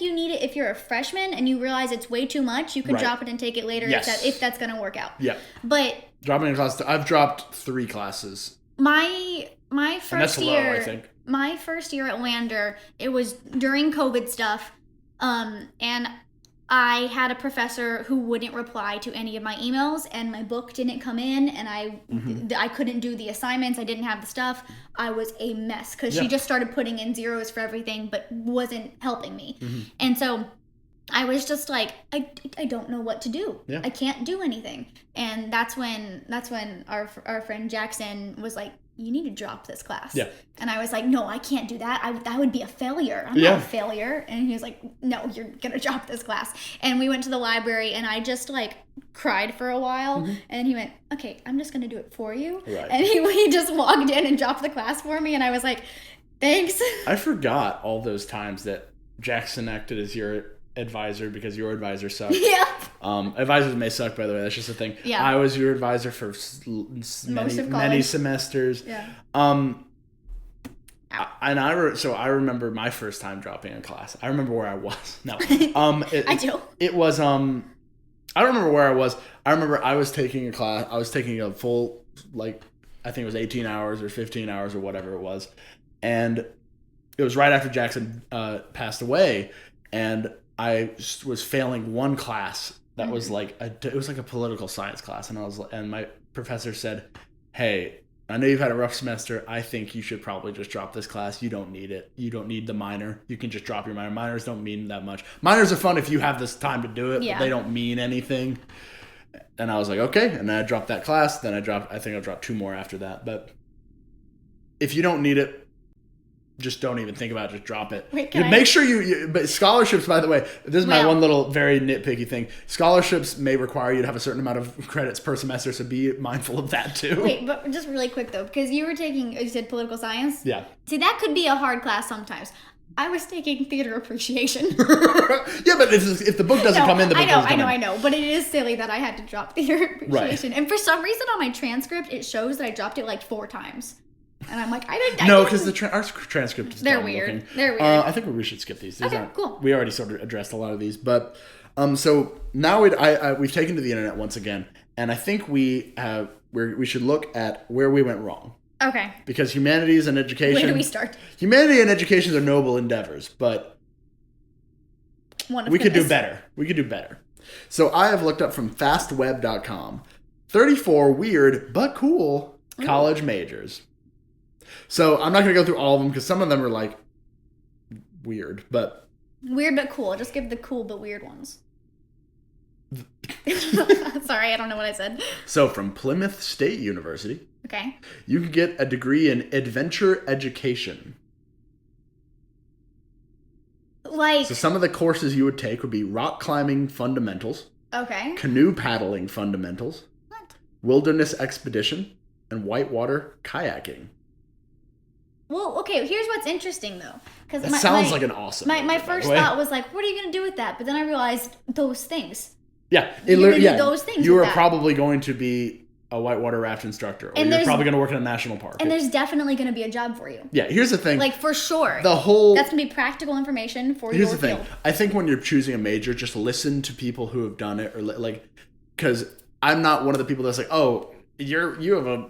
you need it, if you're a freshman and you realize it's way too much, you can drop it and take it later. Yes. if that's going to work out. Yeah. But dropping a class, I've dropped 3 classes. My first and that's year, low, I think. My first year at Lander, it was during COVID stuff, and I had a professor who wouldn't reply to any of my emails, and my book didn't come in, and I couldn't do the assignments. I didn't have the stuff. I was a mess because she just started putting in zeros for everything, but wasn't helping me. And so I was just like, I don't know what to do. Yeah. I can't do anything. And that's when our friend Jackson was like, you need to drop this class. Yeah. And I was like, no, I can't do that. That would be a failure. I'm not a failure. And he was like, no, you're going to drop this class. And we went to the library and I just like cried for a while. And he went, okay, I'm just going to do it for you. Right. And he just walked in and dropped the class for me. And I was like, thanks. I forgot all those times that Jackson acted as your advisor because your advisor sucked. Yeah. Advisors may suck, by the way. That's just a thing. Yeah. I was your advisor for many semesters. Yeah. I remember my first time dropping a class. I remember where I was. No. I do. It was I don't remember where I was. I remember I was taking a class. I was taking a full, like, I think it was 18 hours or 15 hours or whatever it was, and it was right after Jackson passed away, and I was failing one class that was like it was like a political science class, and my professor said, "Hey, I know you've had a rough semester. I think you should probably just drop this class. You don't need it. You don't need the minor. You can just drop your minor. Minors don't mean that much. Minors are fun if you have this time to do it, but they don't mean anything." And I was like, okay. And then I dropped that class. Then I think I dropped 2 more after that. But if you don't need it, just don't even think about it. Just drop it. Wait, make sure you. But scholarships, by the way, this is my one little very nitpicky thing. Scholarships may require you to have a certain amount of credits per semester, so be mindful of that too. Wait, but just really quick though, because you said political science. Yeah. See, that could be a hard class sometimes. I was taking theater appreciation. Yeah, but if the book doesn't come in, the book doesn't come in. I know. But it is silly that I had to drop theater appreciation. Right. And for some reason on my transcript, it shows that I dropped it like 4 times. And I'm like, I didn't. No, because our transcript is They're weird. Looking. They're weird. I think we should skip these. Okay, cool. We already sort of addressed a lot of these. But So now we've taken to the internet once again, and I think we should look at where we went wrong. Okay. Because humanities and education... Where do we start? Humanity and education are noble endeavors, but we could do better. So I have looked up from fastweb.com 34 weird but cool college majors. So I'm not going to go through all of them because some of them are like weird, but... Weird but cool. Just give the cool but weird ones. Sorry, I don't know what I said. So from Plymouth State University, okay, you can get a degree in adventure education. So some of the courses you would take would be rock climbing fundamentals, okay, canoe paddling fundamentals, what, wilderness expedition, and whitewater kayaking. Well, okay, here's what's interesting, though. That sounds like an awesome My first thought was like, what are you going to do with that? But then I realized those things. Yeah. Those things you are probably going to be a whitewater raft instructor. Or you're probably going to work in a national park. And there's definitely going to be a job for you. Yeah, here's the thing. Like, for sure. That's going to be practical information for your field. Here's the thing. I think when you're choosing a major, just listen to people who have done it. Or because I'm not one of the people that's like, oh, you have a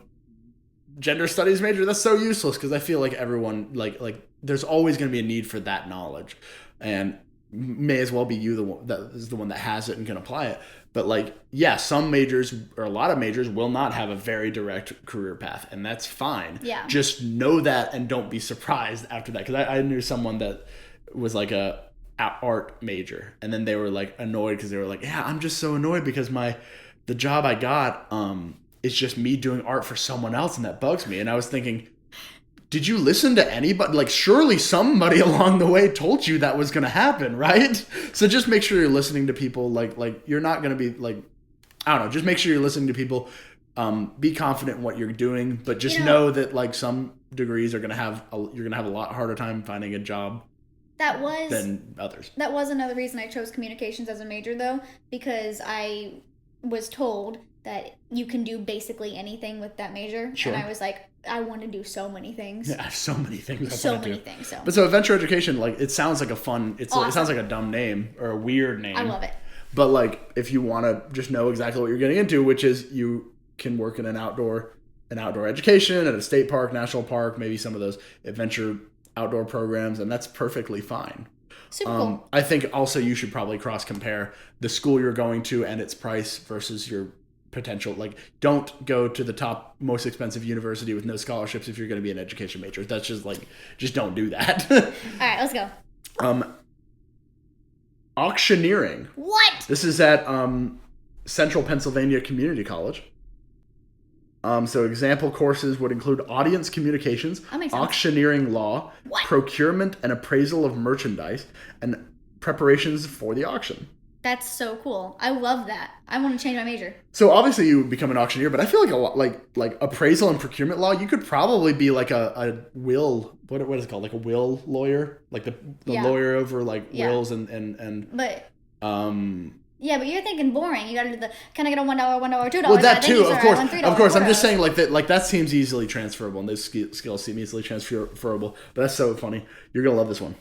gender studies major, that's so useless, because I feel like everyone like there's always going to be a need for that knowledge, and may as well be you the one that is the one that has it and can apply it. But some majors or a lot of majors will not have a very direct career path, and that's fine. Yeah, just know that and don't be surprised after that, because I knew someone that was like a art major, and then they were like annoyed because they were like, yeah, I'm just so annoyed because the job I got it's just me doing art for someone else, and that bugs me. And I was thinking, did you listen to anybody? Surely somebody along the way told you that was going to happen, right? So just make sure you're listening to people. You're not going to be I don't know. Just make sure you're listening to people. Be confident in what you're doing, but just know that some degrees are going to have you're going to have a lot harder time finding a job than others. That was another reason I chose communications as a major, though, because I was told that you can do basically anything with that major. Sure. And I was like, I want to do so many things. Yeah, so many things. So many things. But so adventure education, it sounds like a fun, it sounds like a dumb name or a weird name. I love it. But if you want to just know exactly what you're getting into, which is you can work in an outdoor education at a state park, national park, maybe some of those adventure outdoor programs, and that's perfectly fine. Super cool. I think also you should probably cross compare the school you're going to and its price versus your potential. Don't go to the top most expensive university with no scholarships if you're going to be an education major. That's just don't do that. All right, let's go. Auctioneering. What? This is at Central Pennsylvania Community College. So example courses would include audience communications, auctioneering law, procurement and appraisal of merchandise, and preparations for the auction. That's so cool. I love that. I want to change my major. So obviously you would become an auctioneer, but I feel like a lot like appraisal and procurement law, you could probably be like a will, what is it called? Like a will lawyer? Like the lawyer over wills and But yeah, but you're thinking boring. You got to do can I get a $1, $2? Well, that too, of course. Of course, I'm just saying that seems easily transferable, and those skills seem easily transferable. But that's so funny. You're gonna love this one.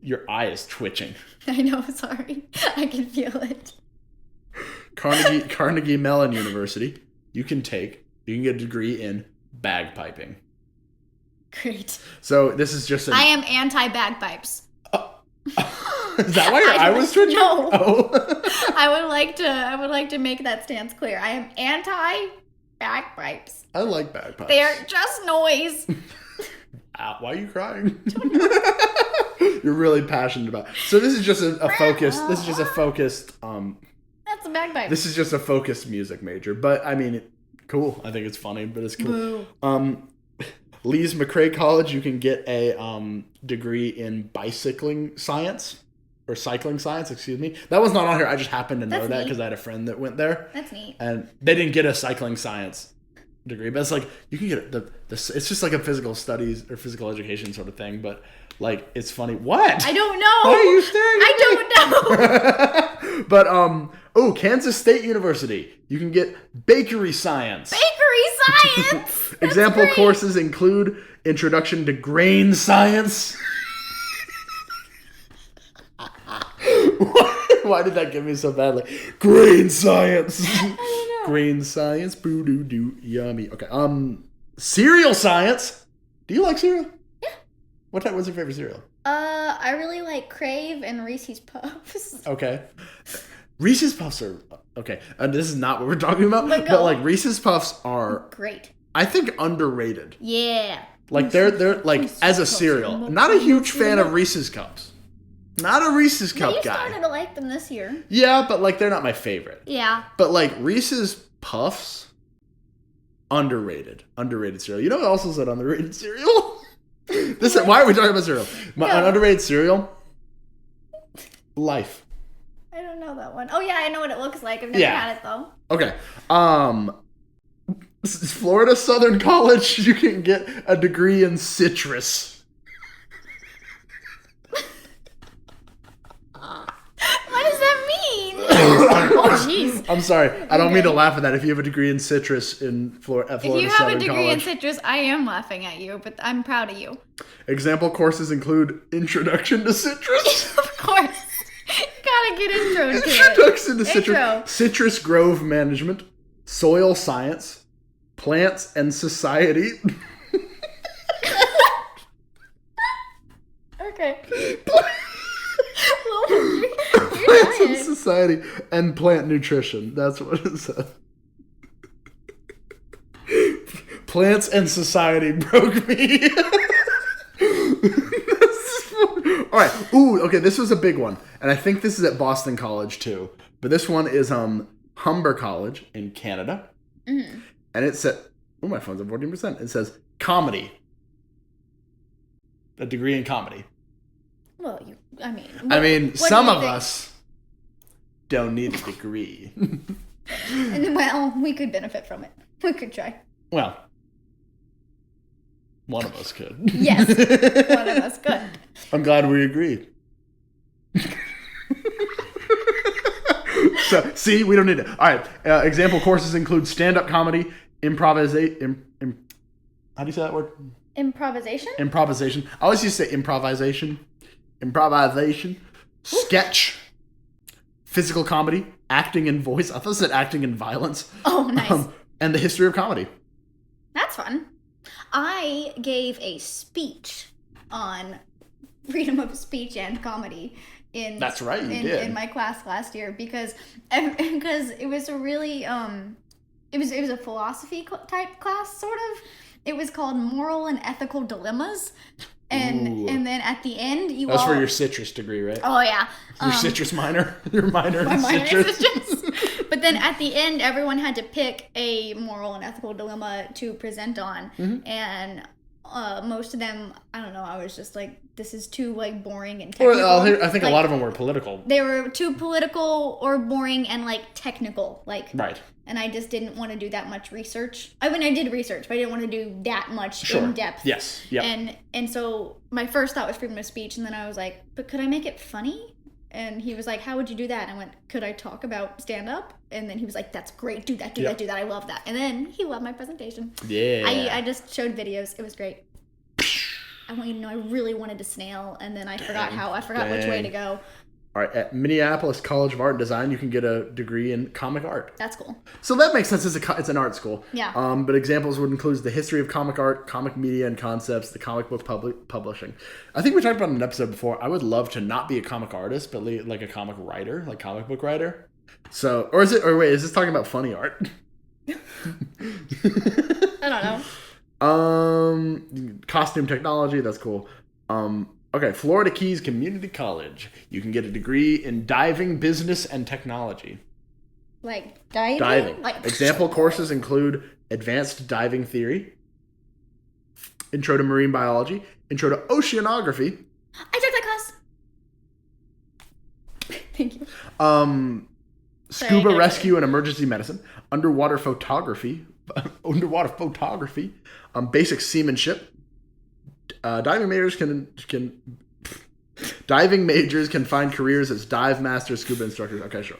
Your eye is twitching. I know, sorry. I can feel it. Carnegie Mellon University. You can get a degree in bagpiping. Great. So this is just I am anti-bagpipes. Is that why your eye was twitching? No. Oh. I would like to make that stance clear. I am anti-bagpipes. I like bagpipes. They're just noise. Why are you crying? You're really passionate about it. So this is just a focused. This is just a focused. That's a bagpipe. This is just a focused music major, but I mean, cool. I think it's funny, but it's cool. Boo. Lee's McRae College, you can get a degree in bicycling science or cycling science. Excuse me. That was not on here. I just happened to know that because I had a friend that went there. That's neat. And they didn't get a cycling science degree, but it's you can get it's just like a physical studies or physical education sort of thing, but it's funny. What? I don't know. Why are you staring I don't know. But Kansas State University, you can get bakery science. Bakery science. Example courses include introduction to grain science. What? Why did that get me so badly? Green science. I don't know. Green science. Boo doo doo. Yummy. Okay. Cereal science. Do you like cereal? Yeah. What's your favorite cereal? I really like Crave and Reese's Puffs. Okay. Reese's Puffs are okay. And this is not what we're talking about. But But like Reese's Puffs are great. I think underrated. Yeah. Like they're like as a cereal. Not a huge fan of Reese's Cups. Not a Reese's Cup You guy. started to like them this year. Yeah, but like they're not my favorite. Yeah. But like Reese's Puffs, underrated cereal. You know what else is an underrated cereal? Why are we talking about cereal? An underrated cereal? Life. I don't know that one. Oh yeah, I know what it looks like. I've never had it though. Okay. Florida Southern College, you can get a degree in citrus. What does that mean? Oh jeez. I'm sorry. I don't mean to laugh at that. If you have a degree in citrus in Florida Southern College. If you have a degree in citrus, I am laughing at you, but I'm proud of you. Example courses include Introduction to Citrus. Of course. You gotta get intro to it. Introduction to Citrus. Citrus Grove Management. Soil Science. Plants and Society. Okay. Plants and Society and Plant Nutrition. That's what it says. Plants and Society broke me. All right. Ooh, okay, this was a big one. And I think this is at Boston College too. But this one is Humber College in Canada. Mm-hmm. And it said, oh, my phone's at 14%. It says comedy. A degree in comedy. Well, some of us don't need a degree. And well, we could benefit from it. We could try. Well, one of us could. Yes, one of us could. I'm glad we agreed. So, see, we don't need it. All right. Example courses include stand-up comedy, improvisation. How do you say that word? Improvisation? Improvisation. I always used to say improvisation. Improvisation. Sketch. Physical comedy. Acting and voice. I thought it said acting and violence. Oh, nice. And the history of comedy. That's fun. I gave a speech on freedom of speech and comedy That's right, you did. In my class last year because it was a really it was a philosophy type class sort of. It was called Moral and Ethical Dilemmas. And then at the end, That's for your citrus degree, right? Oh, yeah. Your citrus minor? Your minor in citrus. But then at the end, everyone had to pick a moral and ethical dilemma to present on. Mm-hmm. And most of them, I don't know, I was just like, this is too like boring and technical. Well, I think like, a lot of them were political. They were too political or boring and like technical. Right. And I just didn't want to do that much research. I mean, I did research, but I didn't want to do that much in depth. Yes. Yep. And so my first thought was freedom of speech, and then I was like, but could I make it funny? And he was like, how would you do that? And I went, could I talk about stand up? And then he was like, that's great. Do that. I love that. And then he loved my presentation. Yeah. I just showed videos. It was great. I want you to know I really wanted to snail, and then I forgot which way to go. All right, at Minneapolis College of Art and Design, you can get a degree in comic art. That's cool. So that makes sense. It's an art school. Yeah. But examples would include the history of comic art, comic media and concepts, the comic book publishing. I think we talked about in an episode before. I would love to not be a comic artist, but like a comic writer, like comic book writer. So, is this talking about funny art? I don't know. Costume technology. That's cool. Okay, Florida Keys Community College. You can get a degree in diving, business, and technology. Like diving? Like example courses include advanced diving theory, intro to marine biology, intro to oceanography. I took that class. Thank you. Scuba rescue and emergency medicine, underwater photography, basic seamanship. Diving majors can find careers as dive masters, scuba instructors. Okay, sure.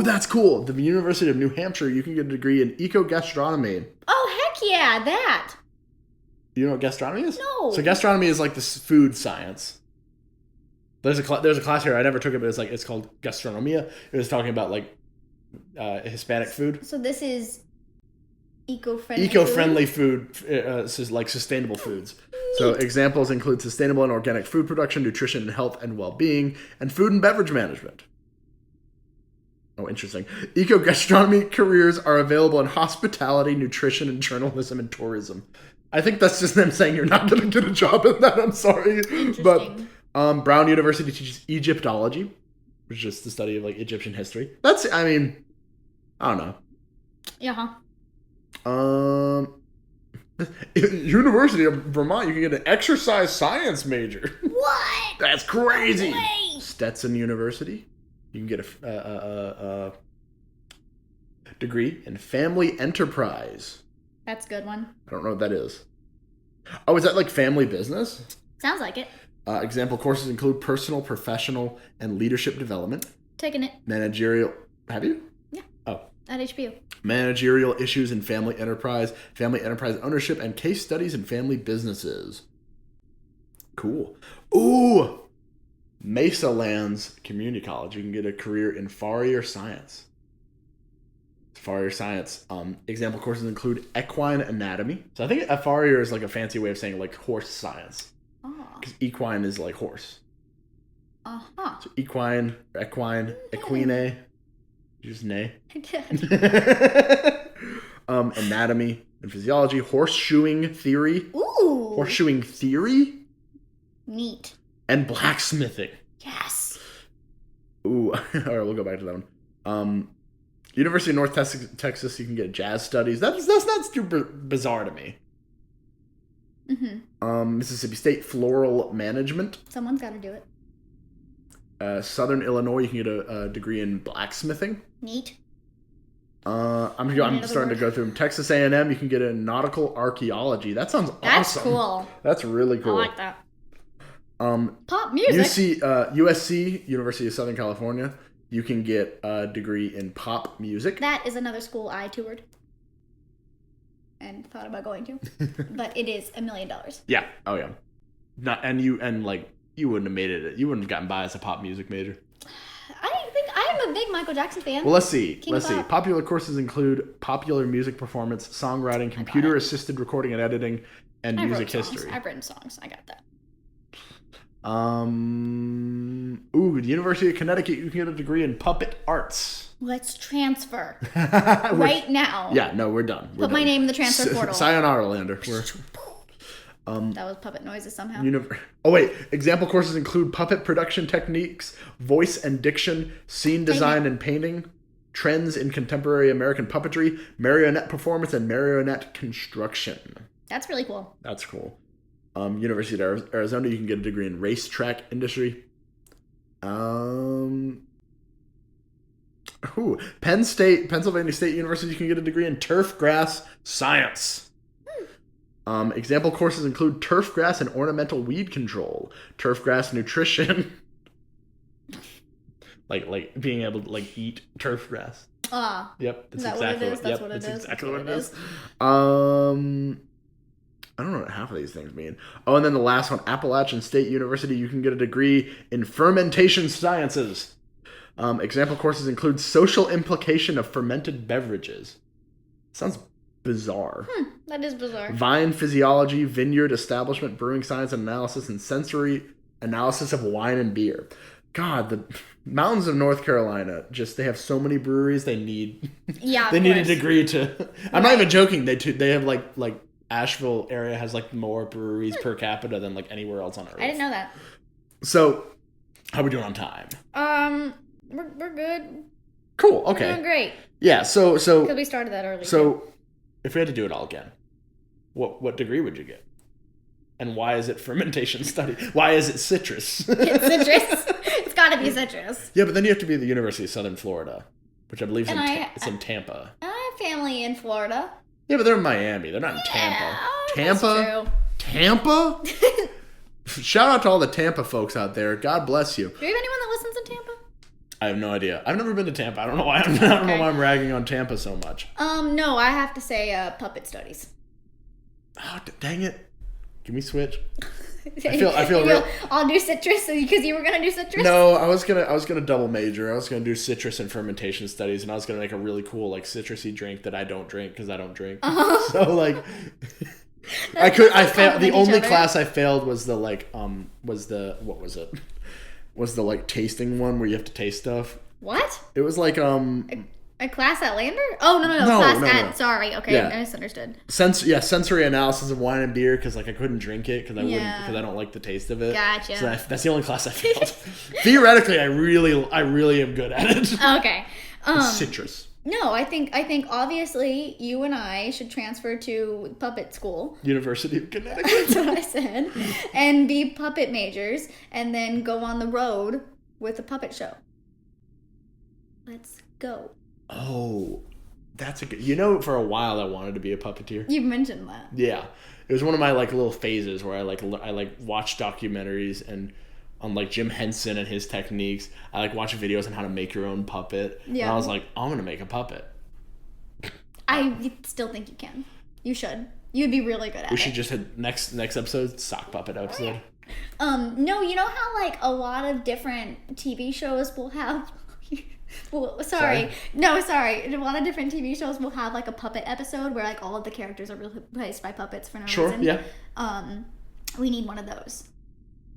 That's cool. The University of New Hampshire, you can get a degree in eco-gastronomy. Oh, heck yeah, that. You know what gastronomy is? No. So gastronomy is like this food science. There's a class here. I never took it, but it's called gastronomia. It was talking about like Hispanic food. So this is eco-friendly. Eco-friendly food, like sustainable foods. So examples include sustainable and organic food production, nutrition and health and well-being, and food and beverage management. Oh, interesting. Eco-gastronomy careers are available in hospitality, nutrition, and journalism and tourism. I think that's just them saying you're not going to get a job in that. I'm sorry. But Brown University teaches Egyptology, which is just the study of like Egyptian history. I don't know. Yeah. University of Vermont, you can get an exercise science major. What? That's crazy. No way. Stetson University, you can get a degree in family enterprise. That's a good one. I don't know what that is. Oh, is that like family business? Sounds like it. Example courses include personal, professional, and leadership development. Taking it. Managerial. Have you? Yeah. Oh. At HBU. Managerial issues in family enterprise ownership, and case studies in family businesses. Cool. Ooh! Mesa Lands Community College. You can get a career in Farrier Science. Farrier Science. Example courses include equine anatomy. So I think a farrier is like a fancy way of saying like horse science. Because equine is like horse. Uh-huh. So equine, equine. Just nay. I did. Anatomy and physiology. Horseshoeing theory. Ooh. Horseshoeing theory. Neat. And blacksmithing. Yes. Ooh. All right, we'll go back to that one. University of North Texas, you can get jazz studies. That's not super bizarre to me. Mm-hmm. Mississippi State floral management. Someone's got to do it. Southern Illinois, you can get a degree in blacksmithing. Neat. I'm starting to go through them. Texas A&M, you can get a nautical archaeology. That sounds awesome. That's cool. That's really cool. I like that. Pop music. USC, University of Southern California, you can get a degree in pop music. That is another school I toured and thought about going to, but it is $1 million. Yeah. Oh yeah. You wouldn't have made it. You wouldn't have gotten by as a pop music major. I am a big Michael Jackson fan. Well, let's see. Popular courses include popular music performance, songwriting, computer-assisted recording and editing, and music history. I've written songs. I got that. The University of Connecticut, you can get a degree in puppet arts. Let's transfer right now. Yeah, no, we're done. Put my name in the transfer portal. Sayonara, Lander. That was puppet noises somehow. Example courses include puppet production techniques, voice and diction, scene design and painting, trends in contemporary American puppetry, marionette performance, and marionette construction. That's really cool. That's cool. University of Arizona, you can get a degree in racetrack industry. Pennsylvania State University, you can get a degree in turf grass science. Example courses include turf grass and ornamental weed control, turf grass nutrition, like being able to like eat turf grass. Yep, that's exactly what it is. That's what it is. Exactly what it is. I don't know what half of these things mean. Oh, and then the last one, Appalachian State University, you can get a degree in fermentation sciences. Example courses include social implication of fermented beverages. Sounds bizarre. That is bizarre. Vine physiology, vineyard establishment, brewing science and analysis, and sensory analysis of wine and beer. God, the mountains of North Carolina, they have so many breweries. They need need a degree to. I'm not even joking. They have like Asheville area has like more breweries per capita than like anywhere else on earth. I didn't know that. So, how are we doing on time? We're good. Cool. Okay. We're doing great. Yeah. So because we started that early. So, if we had to do it all again, what degree would you get? And why is it fermentation study? Why is it citrus? It's citrus. It's got to be citrus. Yeah, but then you have to be at the University of Southern Florida, which I believe is in Tampa. I have family in Florida. Yeah, but they're in Miami. They're not in Tampa. Tampa? That's true. Tampa? Shout out to all the Tampa folks out there. God bless you. Do we have anyone that listens in Tampa? I have no idea. I've never been to Tampa. I don't know why. I don't know why I'm ragging on Tampa so much. No, I have to say puppet studies. Oh, dang it. Give me Switch. I feel real. I'll do citrus because you were gonna do citrus. No, I was gonna double major. I was gonna do citrus and fermentation studies, and I was gonna make a really cool like citrusy drink that I don't drink because I don't drink. So like, I failed. The only class I failed was the like was the what was it? Was the like tasting one where you have to taste stuff. What? It was like a class at Lander? Oh no, class at sorry. Okay, I misunderstood. Sensory analysis of wine and beer because like I couldn't drink it because I don't like the taste of it. Gotcha. So that's the only class I failed. Theoretically, I really am good at it. Okay. Citrus. No, I think obviously you and I should transfer to puppet school. University of Connecticut. That's what I said. And be puppet majors and then go on the road with a puppet show. Let's go. Oh, that's a good... for a while I wanted to be a puppeteer. You mentioned that. Yeah. It was one of my like little phases where I watched documentaries and on like Jim Henson and his techniques. I like watch videos on how to make your own puppet. Yeah. And I was like, I'm going to make a puppet. I still think you can. You should. You'd be really good at it. We should just have next episode, sock puppet episode. No, you know how like a lot of different TV shows will have... Well, sorry. No, sorry. A lot of different TV shows will have like a puppet episode where like all of the characters are replaced by puppets for no reason. Sure, yeah. We need one of those.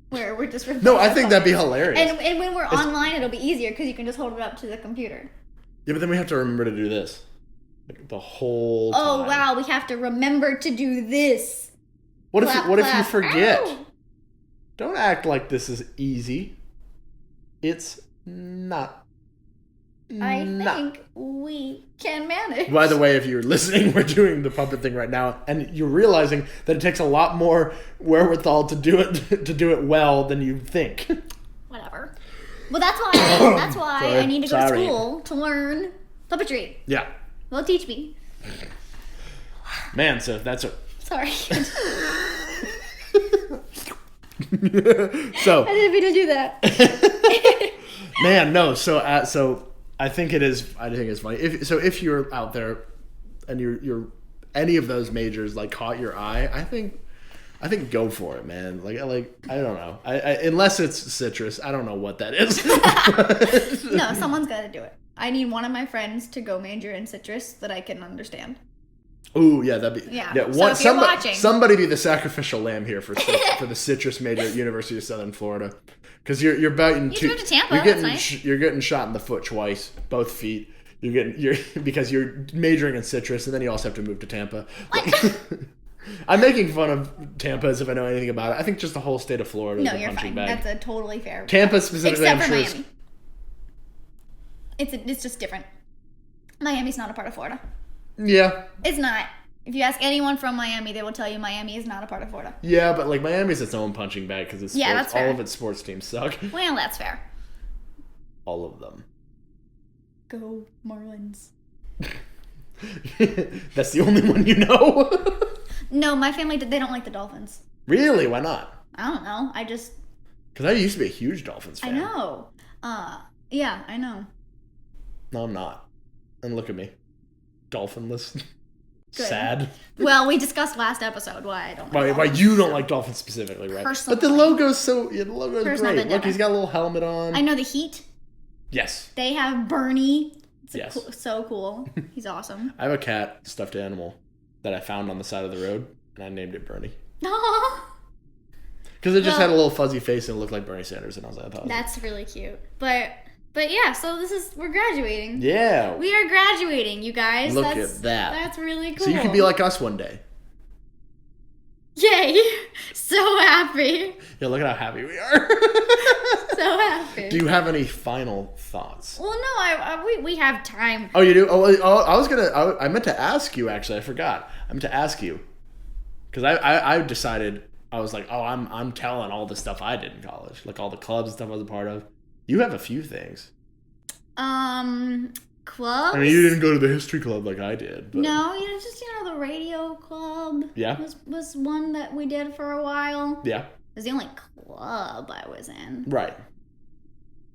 Where we're just No, I think that'd be hilarious. And when we're online, it'll be easier because you can just hold it up to the computer. Yeah, but then we have to remember to do this. Like the whole time. Oh, wow. We have to remember to do this. What if you forget? Ow. Don't act like this is easy. It's not. I think we can manage. By the way, if you're listening, we're doing the puppet thing right now, and you're realizing that it takes a lot more wherewithal to do it well than you think. Whatever. Well, that's why I need to go to school to learn puppetry. Yeah. They'll teach me. Man, so that's a... Sorry. So... I didn't mean to do that. Man, no. So I think it's funny. If you're out there and you're any of those majors like caught your eye, I think go for it, man. Like I don't know. I unless it's citrus, I don't know what that is. No, someone's got to do it. I need one of my friends to go major in citrus that I can understand. Ooh, yeah, that'd be So if you're watching, somebody be the sacrificial lamb here for the citrus major at University of Southern Florida, because you're biting. You moved to Tampa. You're getting shot in the foot twice, both feet. Because you're majoring in citrus, and then you also have to move to Tampa. I'm making fun of Tampa as if I know anything about it. I think just the whole state of Florida is a punching bag. That's a totally fair. Tampa specifically, except for Miami. It's just different. Miami's not a part of Florida. Yeah. It's not. If you ask anyone from Miami, they will tell you Miami is not a part of Florida. Yeah, but like Miami's its own punching bag because that's fair. All of its sports teams suck. Well, that's fair. All of them. Go Marlins. That's the only one you know? No, my family, they don't like the Dolphins. Really? Why not? I don't know. Because I used to be a huge Dolphins fan. I know. Yeah, I know. No, I'm not. And look at me. Dolphinless. Good. Sad. Well, we discussed last episode why I don't like Why you don't like Dolphins specifically, right? Personally. But the logo's great. Look, he's got a little helmet on. I know the Heat. Yes. They have Bernie. Yes. So cool. He's awesome. I have a cat stuffed animal that I found on the side of the road, and I named it Bernie. Aww. Because it just had a little fuzzy face and it looked like Bernie Sanders, and I was like, that's really cute. But yeah, so we're graduating. Yeah. We are graduating, you guys. Look at that. That's really cool. So you could be like us one day. Yay. So happy. Yeah, look at how happy we are. So happy. Do you have any final thoughts? Well, no, we have time. Oh, you do? Oh, I meant to ask you, actually. I forgot. I meant to ask you. Because I decided, I was like, I'm telling all the stuff I did in college. Like all the clubs and stuff I was a part of. You have a few things. Clubs? I mean, you didn't go to the history club like I did. But... No, just, the radio club. Yeah. Was one that we did for a while. Yeah. It was the only club I was in. Right.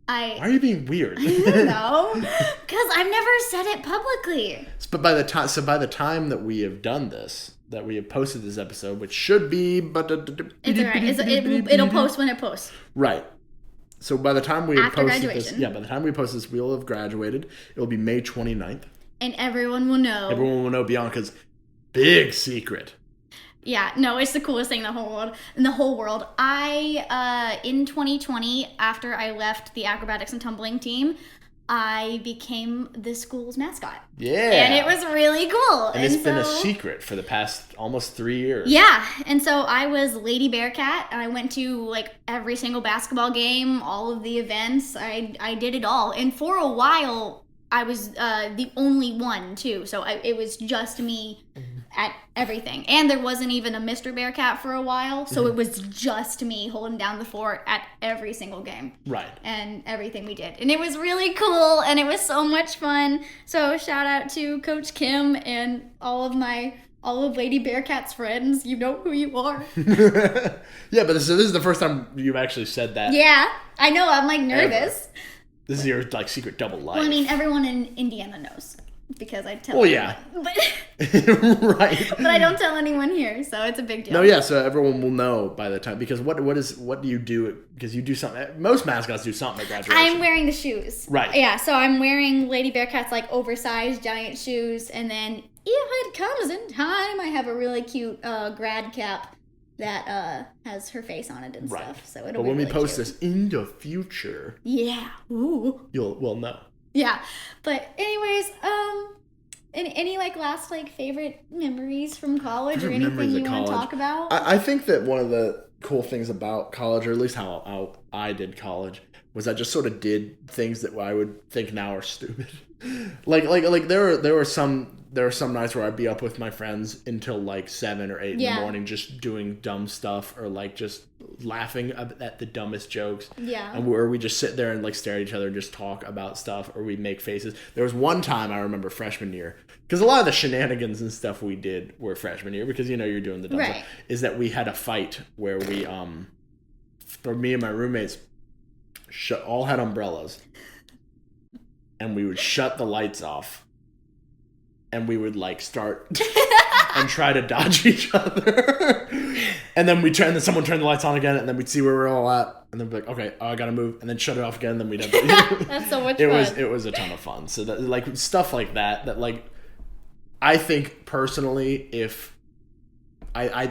Why are you being weird? I don't know. Because I've never said it publicly. But by the time that we have done this, that we have posted this episode, which should be, but it's alright. It'll post when it posts. Right. So by the time we After post graduation. this, by the time we post this, we'll have graduated. It will be May 29th. And everyone will know. Everyone will know Bianca's big secret. Yeah, no, it's the coolest thing in the whole world. I, in 2020, after I left the acrobatics and tumbling team, I became the school's mascot. Yeah. And it was really cool. And it's been a secret for the past almost 3 years. Yeah. And so I was Lady Bearcat, and I went to, like, every single basketball game, all of the events. I did it all. And for a while, I was the only one, too. So it was just me at everything. And there wasn't even a Mr. Bearcat for a while, so it was just me holding down the fort at every single game. Right. And everything we did. And it was really cool, and it was so much fun. So shout out to Coach Kim and all of Lady Bearcat's friends. You know who you are. Yeah, but this is the first time you've actually said that. Yeah, I know. I'm, like, nervous. Ever. This is your, like, secret double life. Well, I mean, everyone in Indiana knows. Because I tell everyone. But, right. But I don't tell anyone here, so it's a big deal. No, yeah, so everyone will know by the time. Because what do you do? Because you do something. Most mascots do something at graduation. I'm wearing the shoes. Right. Yeah, so I'm wearing Lady Bearcat's, like, oversized giant shoes. And then, if it comes in time, I have a really cute grad cap that has her face on it and stuff. So it'll But when be we really post cute. this in the future, yeah, ooh, we'll know. Yeah, but anyways, any like last like favorite memories from college or anything you want to talk about? I think that one of the cool things about college, or at least how I did college, was I just sort of did things that I would think now are stupid. like there were some nights where I'd be up with my friends until like 7 or 8 in the morning, just doing dumb stuff or like just laughing at the dumbest jokes. Yeah. And where we just sit there and like stare at each other and just talk about stuff, or we'd make faces. There was one time I remember freshman year, because a lot of the shenanigans and stuff we did were freshman year, because you're doing the dumb stuff, is that we had a fight where we or me and my roommates all had umbrellas, and we would shut the lights off, and we would like start and try to dodge each other. And then someone turned the lights on again, and then we'd see where we're all at, and then we'd be like, okay, I gotta move, and then shut it off again, and then we'd have That's so much fun. It was a ton of fun. So that like stuff like that like I think personally, if I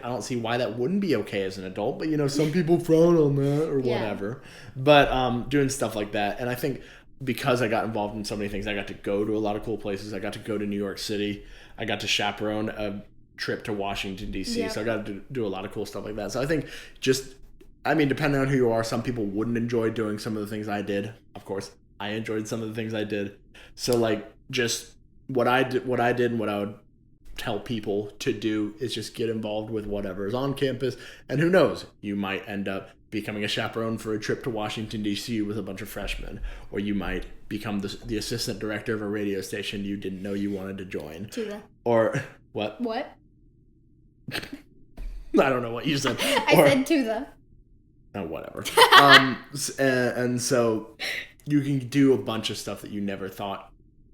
don't see why that wouldn't be okay as an adult, but some people frown on that or whatever. But doing stuff like that, and I think because I got involved in so many things, I got to go to a lot of cool places. I got to go to New York City. I got to chaperone a trip to Washington, D.C. Yep. So I got to do a lot of cool stuff like that. So I think depending on who you are, some people wouldn't enjoy doing some of the things I did. Of course, I enjoyed some of the things I did. So like just what I did and what I would tell people to do is just get involved with whatever is on campus. And who knows, you might end up becoming a chaperone for a trip to Washington, D.C. with a bunch of freshmen. Or you might become the assistant director of a radio station you didn't know you wanted to join. Tuba. Or what? What? I don't know what you said. I said Tuba. Oh, whatever. And so you can do a bunch of stuff that you never thought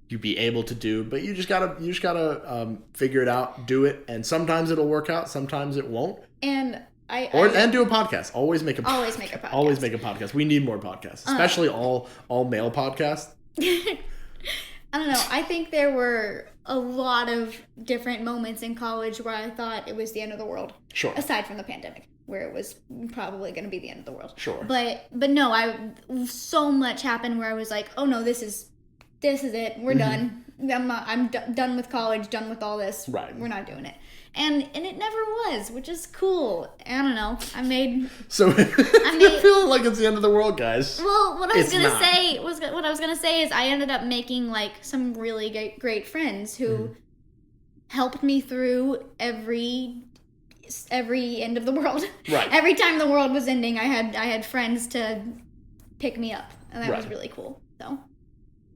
you'd be able to do, but you just gotta figure it out, do it, and sometimes it'll work out, sometimes it won't. And and do a podcast. Always make a podcast. Always make a podcast. We need more podcasts, especially all male podcasts. I don't know. I think there were a lot of different moments in college where I thought it was the end of the world. Sure. Aside from the pandemic, where it was probably going to be the end of the world. Sure. But no, so much happened where I was like, oh no, this is it. We're done. I'm done with college, done with all this. Right. We're not doing it. And it never was, which is cool. I don't know. So you're feeling like it's the end of the world, guys. Well, what I was gonna say is I ended up making like some really great friends who helped me through every end of the world. Right. Every time the world was ending, I had friends to pick me up, and that was really cool. So.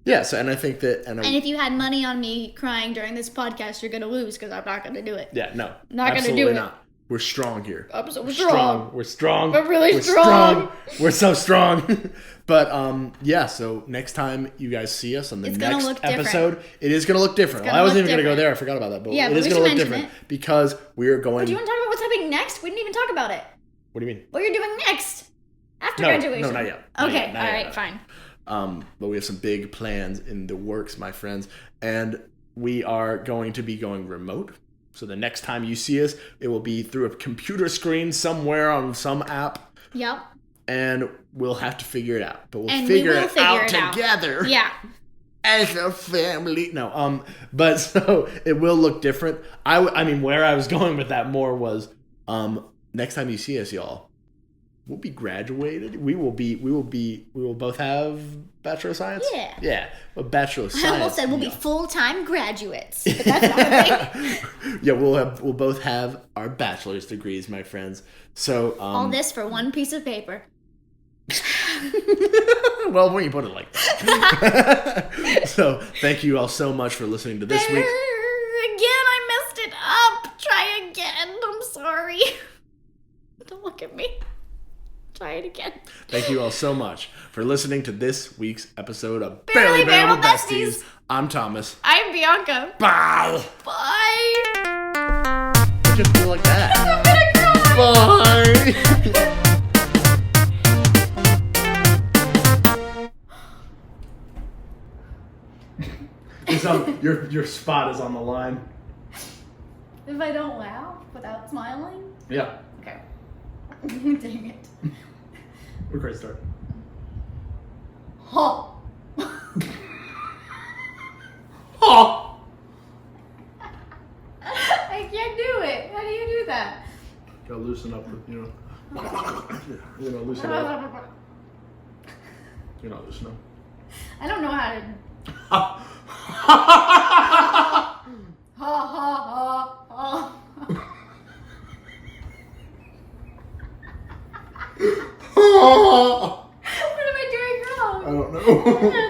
Yes, and I think that... And if you had money on me crying during this podcast, you're going to lose, because I'm not going to do it. Yeah, no. Not going to do it. Not. We're strong here. I'm so strong. We're strong. I'm really We're strong. We're so strong. But yeah, so next time you guys see us on the next episode, it is going to look different. Well, I wasn't even going to go there. I forgot about that. But it is going to look different because we're going. Do you want to talk about what's happening next? We didn't even talk about it. What do you mean? What you're doing next after graduation? No, not yet. Okay, all right, fine. But we have some big plans in the works, my friends, and we are going to be going remote. So the next time you see us, it will be through a computer screen somewhere on some app. Yep. And we'll have to figure it out. But we'll figure it out together. Yeah. As a family. No, but so it will look different. I mean, where I was going with that more was, next time you see us, y'all, we'll be graduated. We will both have Bachelor of Science. Yeah. Yeah. A Bachelor of Science. I almost said we'll be full-time graduates. But that's not a thing. Yeah, we'll both have our bachelor's degrees, my friends. So all this for one piece of paper. Well, when you put it like that. So thank you all so much for listening to this week. Again, I messed it up. Try again. I'm sorry. Don't look at me. Try it again. Thank you all so much for listening to this week's episode of Barely Bearable Besties. I'm Thomas. I'm Bianca. Bye. Bye. I just feel like that. I'm gonna cry. Bye. Your spot is on the line. If I don't laugh without smiling? Yeah. Okay. Dang it. We're great start. Huh. Oh! I can't do it. How do you do that? Gotta loosen up, loosen up. You're not loosening up. I don't know how to. Ha Ha ha ha. What am I doing wrong? I don't know.